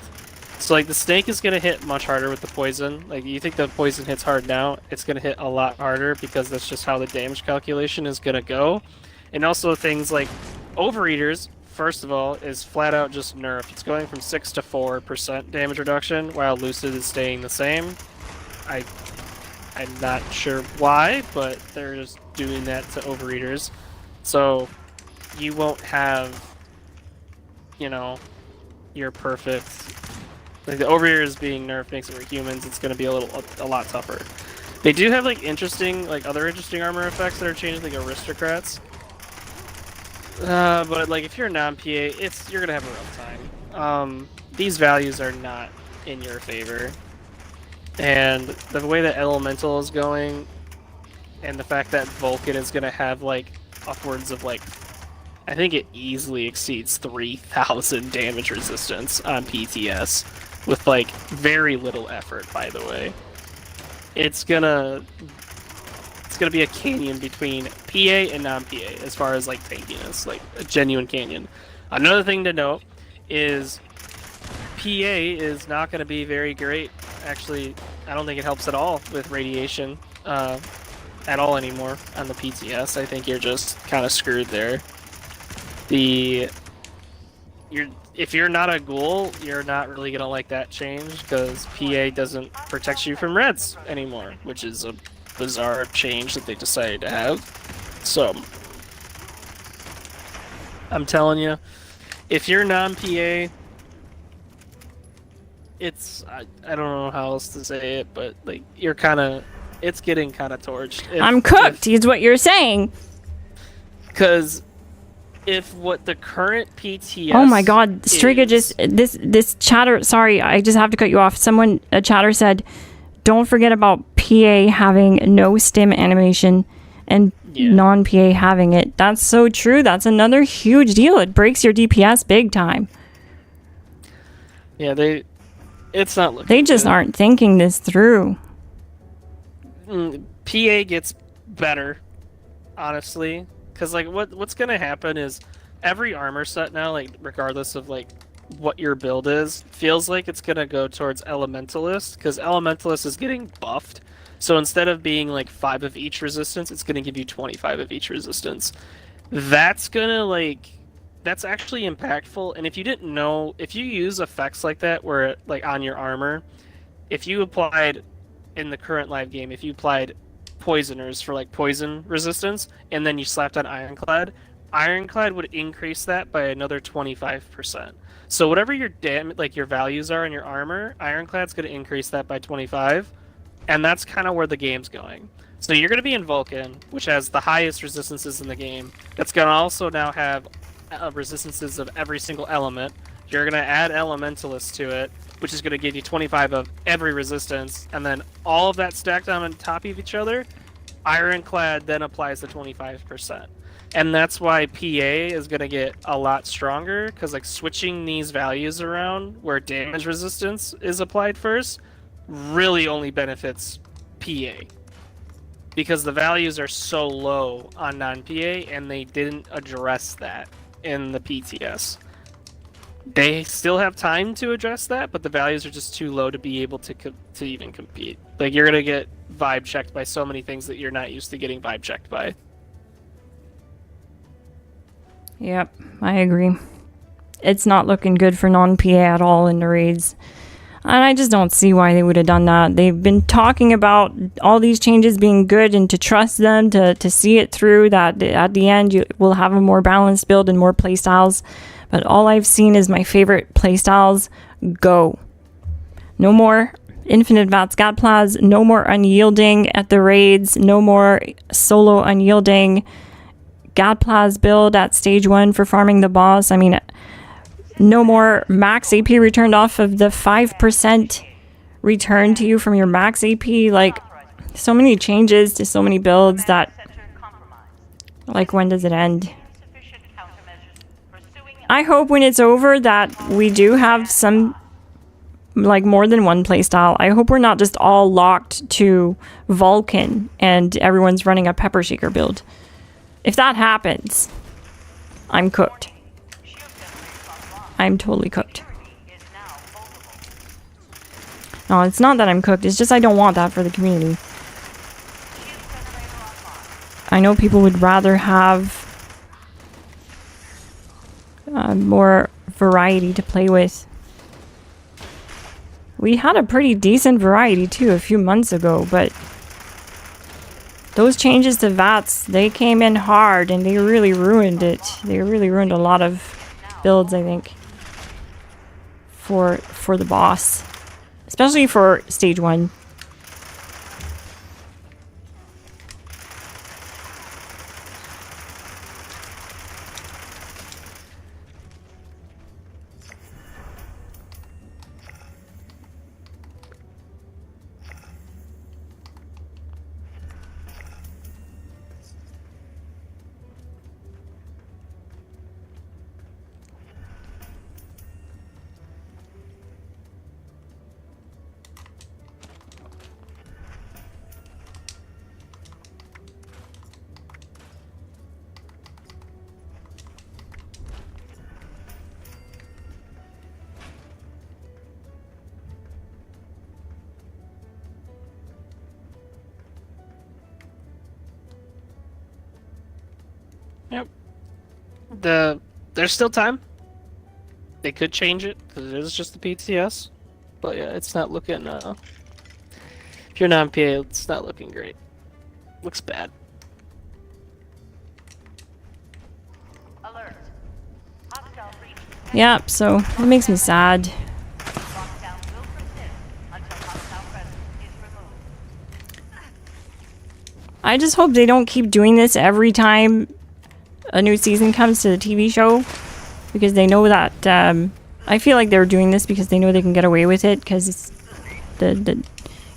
[SPEAKER 2] So like the snake is gonna hit much harder with the poison. Like you think the poison hits hard now, it's gonna hit a lot harder because that's just how the damage calculation is gonna go. And also things like Overeaters, first of all, is flat out just nerfed. It's going from 6 to 4% damage reduction, while Lucid is staying the same. I'm not sure why, but they're just doing that to Overeaters. So you won't have, you know, your perfect. Like the overeaters being nerfed makes it for humans. It's going to be a lot tougher. They do have like other interesting armor effects that are changing, like aristocrats. But like if you're a non-PA, you're gonna have a rough time. These values are not in your favor, and the way that Elemental is going, and the fact that Vulcan is gonna have like upwards of like, I think it easily exceeds 3,000 damage resistance on PTS with like very little effort. By the way, it's gonna be a canyon between PA and non-PA as far as like tankiness, like a genuine canyon. Another thing to note is PA is not going to be very great. Actually, I don't think it helps at all with radiation at all anymore on the PTS. I think you're just kind of screwed there. If you're not a ghoul, you're not really going to like that change because PA doesn't protect you from reds anymore, which is a bizarre change that they decided to have. So I'm telling you, if you're non-PA, I don't know how else to say it, but like it's getting kind of torched.
[SPEAKER 1] I'm cooked is what you're saying.
[SPEAKER 2] Because if what the current PTS
[SPEAKER 1] Oh my god, Striga just this chatter, sorry, I just have to cut you off. A chatter said, don't forget about PA having no stim animation and non-PA having it. That's so true. That's another huge deal. It breaks your DPS big time.
[SPEAKER 2] Yeah, it's not looking
[SPEAKER 1] They just
[SPEAKER 2] good.
[SPEAKER 1] aren't thinking this through.
[SPEAKER 2] PA gets better, honestly, because like what's gonna happen is every armor set now, like regardless of like what your build is, feels like it's gonna go towards Elementalist, because Elementalist is getting buffed. So instead of being like 5 of each resistance, it's gonna give you 25 of each resistance. That's actually impactful. And if you didn't know, if you use effects like that where like on your armor, if you applied in the current live game, if you applied poisoners for like poison resistance and then you slapped on Ironclad would increase that by another 25%. So whatever your your values are in your armor, Ironclad's going to increase that by 25, and that's kind of where the game's going. So you're going to be in Vulcan, which has the highest resistances in the game. That's going to also now have resistances of every single element. You're going to add Elementalist to it, which is going to give you 25 of every resistance, and then all of that stacked on top of each other, Ironclad then applies the 25%. And that's why PA is going to get a lot stronger, because like switching these values around where damage resistance is applied first really only benefits PA. Because the values are so low on non-PA, and they didn't address that in the PTS. They still have time to address that, but the values are just too low to be able to even compete. Like, you're going to get vibe checked by so many things that you're not used to getting vibe checked by.
[SPEAKER 1] Yep, I agree. It's not looking good for non-PA at all in the raids. And I just don't see why they would have done that. They've been talking about all these changes being good and to trust them, to see it through, that at the end you will have a more balanced build and more playstyles. But all I've seen is my favorite playstyles go. No more Infinite Vats Gadplaz, no more Unyielding at the raids, no more solo Unyielding. Gadplaz build at stage 1 for farming the boss. I mean, no more max AP returned off of the 5% return to you from your max AP. Like, so many changes to so many builds that, like, when does it end? I hope when it's over that we do have some, like, more than one playstyle. I hope we're not just all locked to Vulcan and everyone's running a Pepper Shaker build. If that happens, I'm cooked. I'm totally cooked. No, it's not that I'm cooked. It's just I don't want that for the community. I know people would rather have more variety to play with. We had a pretty decent variety too a few months ago, but those changes to VATS, they came in hard and they really ruined it. They really ruined a lot of builds, I think, for the boss, especially for stage 1.
[SPEAKER 2] Yep. There's still time. They could change it because it is just the PTS, but yeah, it's not looking. If you're non-PA, it's not looking great. Looks bad.
[SPEAKER 3] Alert. Hostile breach.
[SPEAKER 1] Yeah, so it makes me sad.
[SPEAKER 3] Lockdown will persist until hostile presence is removed.
[SPEAKER 1] I just hope they don't keep doing this every time a new season comes to the TV show, because they know that I feel like they're doing this because they know they can get away with it, because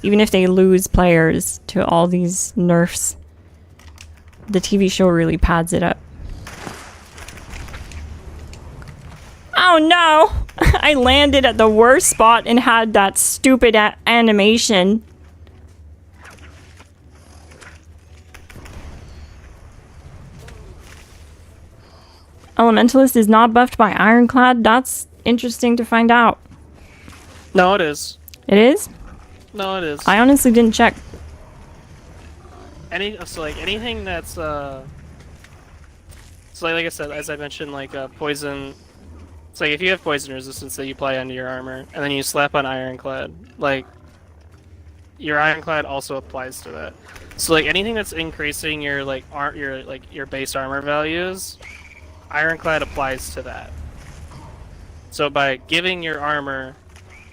[SPEAKER 1] even if they lose players to all these nerfs, the TV show really pads it up. Oh no! I landed at the worst spot and had that stupid animation. Elementalist is not buffed by Ironclad. That's interesting to find out.
[SPEAKER 2] No, it is.
[SPEAKER 1] It is?
[SPEAKER 2] No, it is.
[SPEAKER 1] I honestly didn't check.
[SPEAKER 2] So like anything that's so like I said, as I mentioned, like poison. It's like if you have poison resistance that you apply onto your armor, and then you slap on Ironclad, like your Ironclad also applies to that. So like anything that's increasing your your base armor values, Ironclad applies to that. So by giving your armor,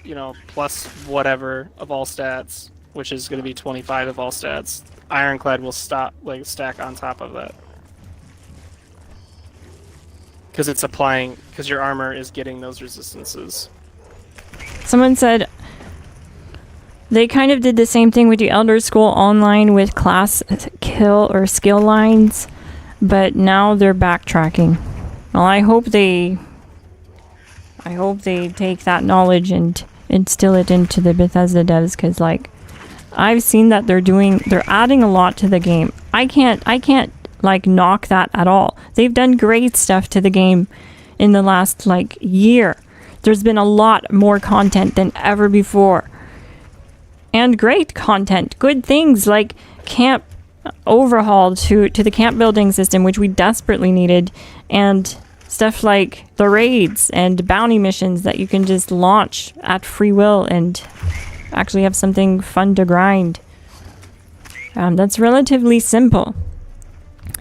[SPEAKER 2] you know, plus whatever of all stats, which is going to be 25 of all stats, Ironclad will stack on top of that. Because it's applying, because your armor is getting those resistances.
[SPEAKER 1] Someone said they kind of did the same thing with the Elder Scroll Online with class kill or skill lines, but now they're backtracking. Well, I hope they take that knowledge and instill it into the Bethesda devs, because like I've seen that they're adding a lot to the game. I can't like knock that at all. They've done great stuff to the game in the last like year. There's been a lot more content than ever before. And great content, good things like camp overhaul to the camp building system, which we desperately needed, and stuff like the raids and bounty missions that you can just launch at free will and actually have something fun to grind. That's relatively simple.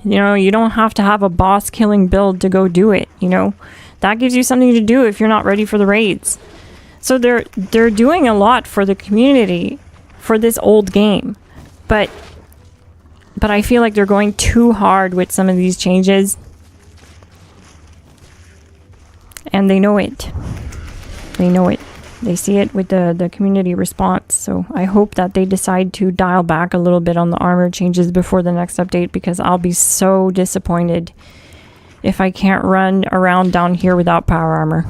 [SPEAKER 1] You know, you don't have to have a boss killing build to go do it, you know. That gives you something to do if you're not ready for the raids. So they're doing a lot for the community for this old game. But I feel like they're going too hard with some of these changes. And they know it. They know it. They see it with the community response. So I hope that they decide to dial back a little bit on the armor changes before the next update, because I'll be so disappointed if I can't run around down here without power armor.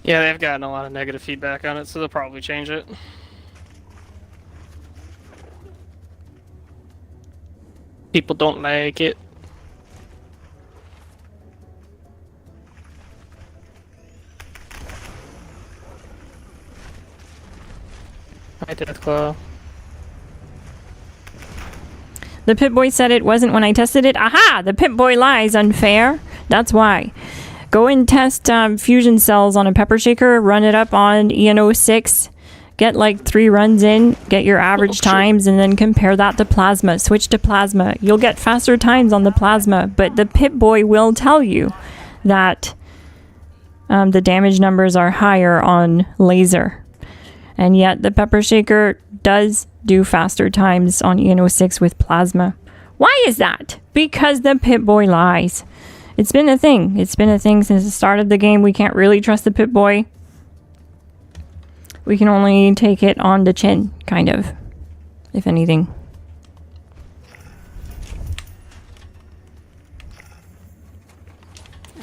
[SPEAKER 2] Yeah, they've gotten a lot of negative feedback on it, so they'll probably change it. People don't like it. Hi, Deathclaw.
[SPEAKER 1] The Pip-Boy said it wasn't when I tested it. Aha! The Pip-Boy lies. Unfair. That's why. Go and test fusion cells on a pepper shaker. Run it up on ENO6. Get like 3 runs in, get your average times, and then compare that to plasma. Switch to plasma. You'll get faster times on the plasma, but the Pip-Boy will tell you that the damage numbers are higher on laser. And yet the Pepper Shaker does do faster times on EN06 with plasma. Why is that? Because the Pip-Boy lies. It's been a thing. It's been a thing since the start of the game. We can't really trust the Pip-Boy. We can only take it on the chin, kind of, if anything.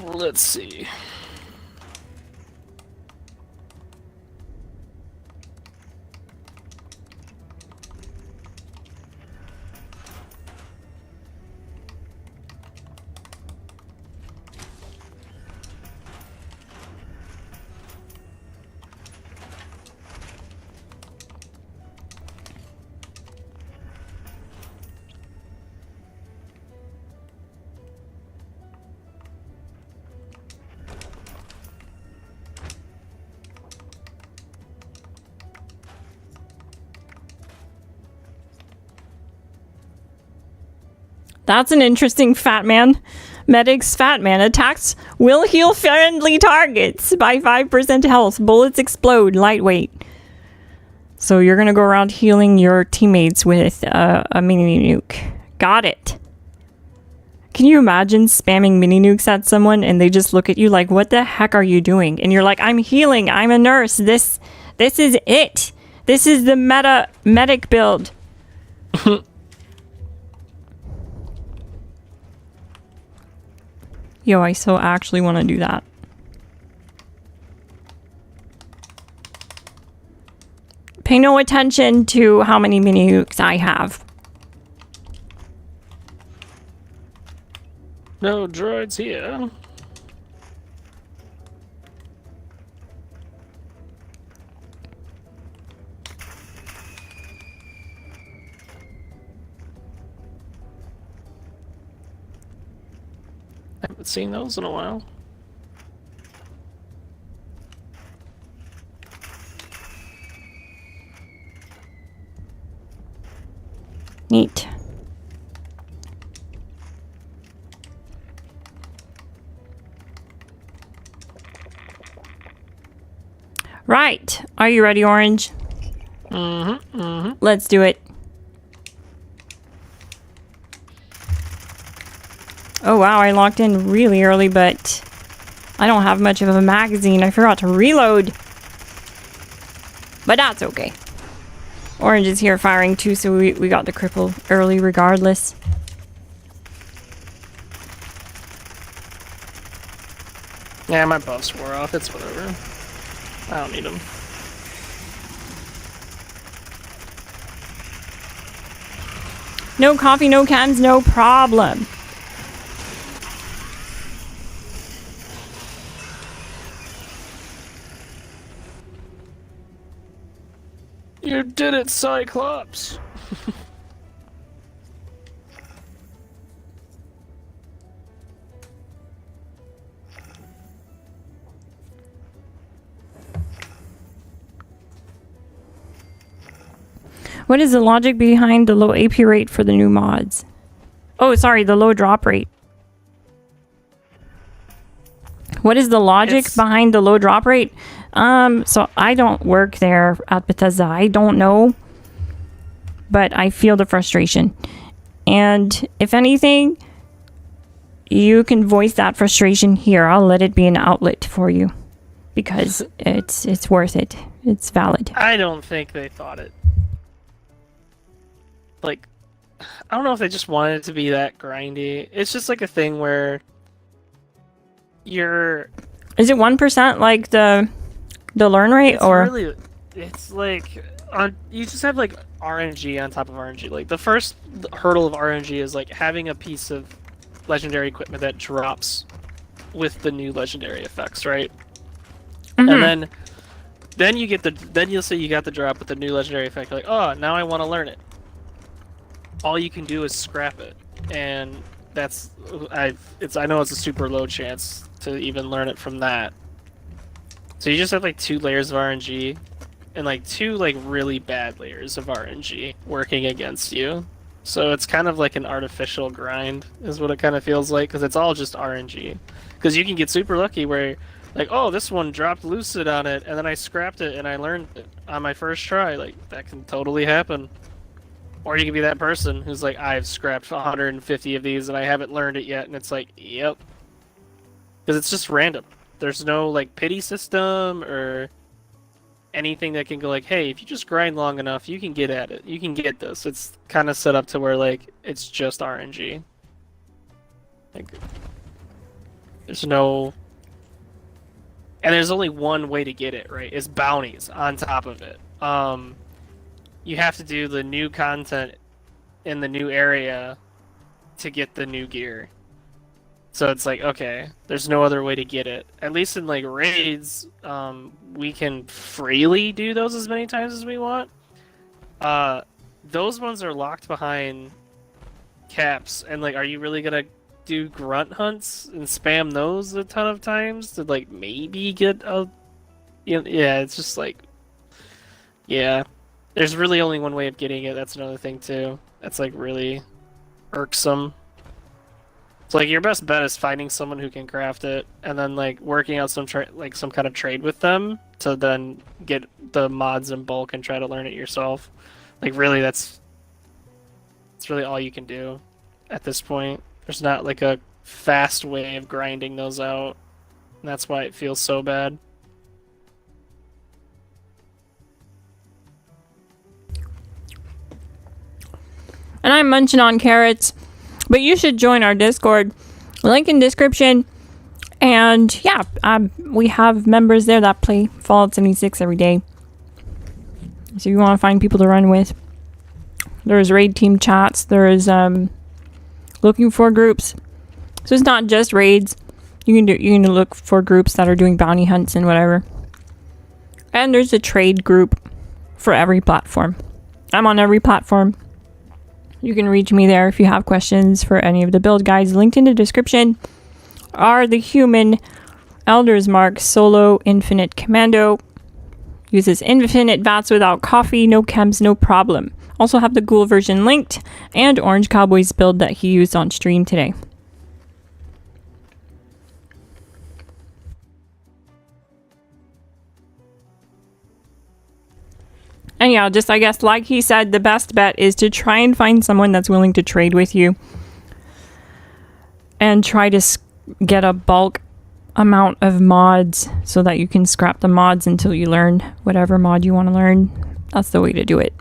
[SPEAKER 2] Let's see.
[SPEAKER 1] That's an interesting Fat Man. Medic's Fat Man attacks will heal friendly targets by 5% health. Bullets explode. Lightweight. So you're going to go around healing your teammates with a mini nuke. Got it. Can you imagine spamming mini nukes at someone and they just look at you like, what the heck are you doing? And you're like, I'm healing. I'm a nurse. This is it. This is the medic build. Yo, I so actually want to do that. Pay no attention to how many mini nukes I have.
[SPEAKER 2] No droids here. I haven't seen those in a while.
[SPEAKER 1] Neat. Right. Are you ready, Orange?
[SPEAKER 2] Mm-hmm. Mm-hmm.
[SPEAKER 1] Let's do it. Oh wow, I locked in really early, but I don't have much of a magazine. I forgot to reload. But that's okay. Orange is here firing too, so we got the cripple early regardless.
[SPEAKER 2] Yeah, my buffs wore off. It's whatever. I don't need them.
[SPEAKER 1] No coffee, no cans, no problem.
[SPEAKER 2] You did it, Cyclops!
[SPEAKER 1] What is the logic behind the low AP rate for the new mods? Oh, sorry, the low drop rate. What is the logic behind the low drop rate? So I don't work there at Bethesda. I don't know. But I feel the frustration. And if anything, you can voice that frustration here. I'll let it be an outlet for you. Because it's worth it. It's valid.
[SPEAKER 2] I don't think they thought it. Like, I don't know if they just wanted it to be that grindy. It's just like a thing where you're...
[SPEAKER 1] Is it 1% like the learn rate,
[SPEAKER 2] it's
[SPEAKER 1] or
[SPEAKER 2] really, it's like you just have like RNG on top of RNG. Like the first hurdle of RNG is like having a piece of legendary equipment that drops with the new legendary effects, right?
[SPEAKER 1] Mm-hmm.
[SPEAKER 2] And then you get then you'll say you got the drop with the new legendary effect. You're like, oh, now I want to learn it. All you can do is scrap it, and that's I know it's a super low chance to even learn it from that. So you just have like 2 layers of RNG, and like 2 like really bad layers of RNG working against you. So it's kind of like an artificial grind is what it kind of feels like, because it's all just RNG. Because you can get super lucky where like, oh, this one dropped Lucid on it, and then I scrapped it and I learned it on my first try. Like, that can totally happen. Or you can be that person who's like, I've scrapped 150 of these and I haven't learned it yet, and it's like, yep. Because it's just random. There's no like pity system or anything that can go like, hey, if you just grind long enough, you can get at it. You can get this. It's kind of set up to where like it's just RNG. Like, there's no, and there's only one way to get it, right? Is bounties on top of it. You have to do the new content in the new area to get the new gear. So it's like, okay, there's no other way to get it. At least in like raids, we can freely do those as many times as we want. Those ones are locked behind caps, and like, are you really gonna do grunt hunts and spam those a ton of times to like maybe get a, yeah, it's just like, yeah, there's really only one way of getting it. That's another thing too. That's like really irksome. So like, your best bet is finding someone who can craft it, and then like working out some some kind of trade with them to then get the mods in bulk and try to learn it yourself. Like, really, that's really all you can do at this point. There's not like a fast way of grinding those out, and that's why it feels so bad.
[SPEAKER 1] And I'm munching on carrots. But you should join our Discord. Link in description. And yeah, we have members there that play Fallout 76 every day. So if you want to find people to run with, there's raid team chats. There's looking for groups. So it's not just raids. You can look for groups that are doing bounty hunts and whatever. And there's a trade group for every platform. I'm on every platform. You can reach me there if you have questions for any of the build guides. Linked in the description are the human Elder's Mark Solo Infinite Commando. Uses infinite VATS without coffee, no chems, no problem. Also have the ghoul version linked, and Orange Cowboy's build that he used on stream today. And yeah, just I guess like he said, the best bet is to try and find someone that's willing to trade with you. And try to get a bulk amount of mods so that you can scrap the mods until you learn whatever mod you want to learn. That's the way to do it.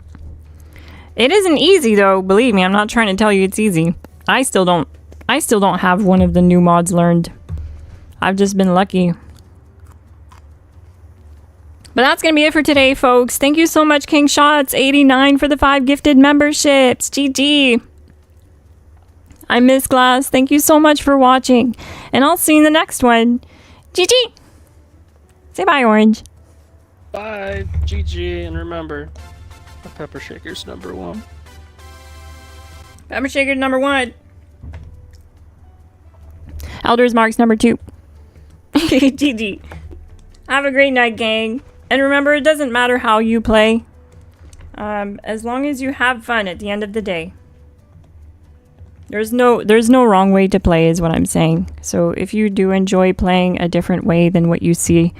[SPEAKER 1] It isn't easy though, believe me, I'm not trying to tell you it's easy. I still don't have one of the new mods learned. I've just been lucky. But that's going to be it for today, folks. Thank you so much, KingShots89, for the 5 gifted memberships. GG. I miss Glass. Thank you so much for watching. And I'll see you in the next one. GG. Say bye, Orange.
[SPEAKER 2] Bye. GG. And remember, the pepper shaker's #1.
[SPEAKER 1] Pepper shaker #1. Elder's Mark's #2. GG. Have a great night, gang. And remember, it doesn't matter how you play. As long as you have fun at the end of the day. There's no wrong way to play is what I'm saying. So if you do enjoy playing a different way than what you see,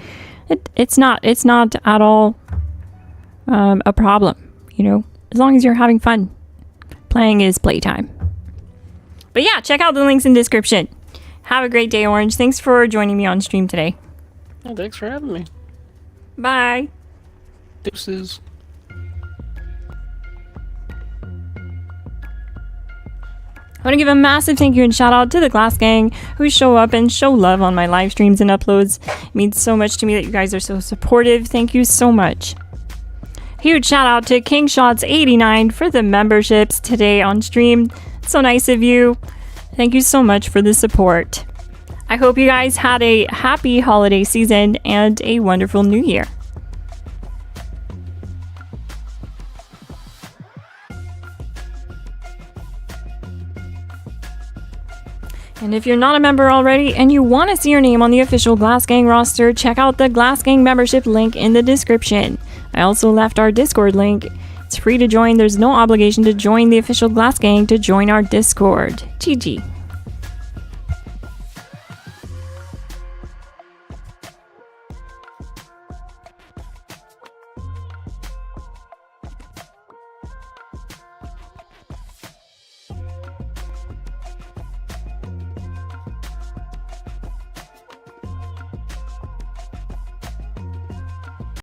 [SPEAKER 1] it's not at all a problem, you know? As long as you're having fun. Playing is playtime. But yeah, check out the links in the description. Have a great day, Orange. Thanks for joining me on stream today.
[SPEAKER 2] Oh, thanks for having me.
[SPEAKER 1] Bye.
[SPEAKER 2] Deuces.
[SPEAKER 1] I want to give a massive thank you and shout out to the Glass Gang who show up and show love on my live streams and uploads. It means so much to me that you guys are so supportive. Thank you so much. Huge shout out to KingShots89 for the memberships today on stream. So nice of you. Thank you so much for the support. I hope you guys had a happy holiday season and a wonderful new year. And if you're not a member already and you want to see your name on the official Glass Gang roster, check out the Glass Gang membership link in the description. I also left our Discord link. It's free to join. There's no obligation to join the official Glass Gang to join our Discord. GG.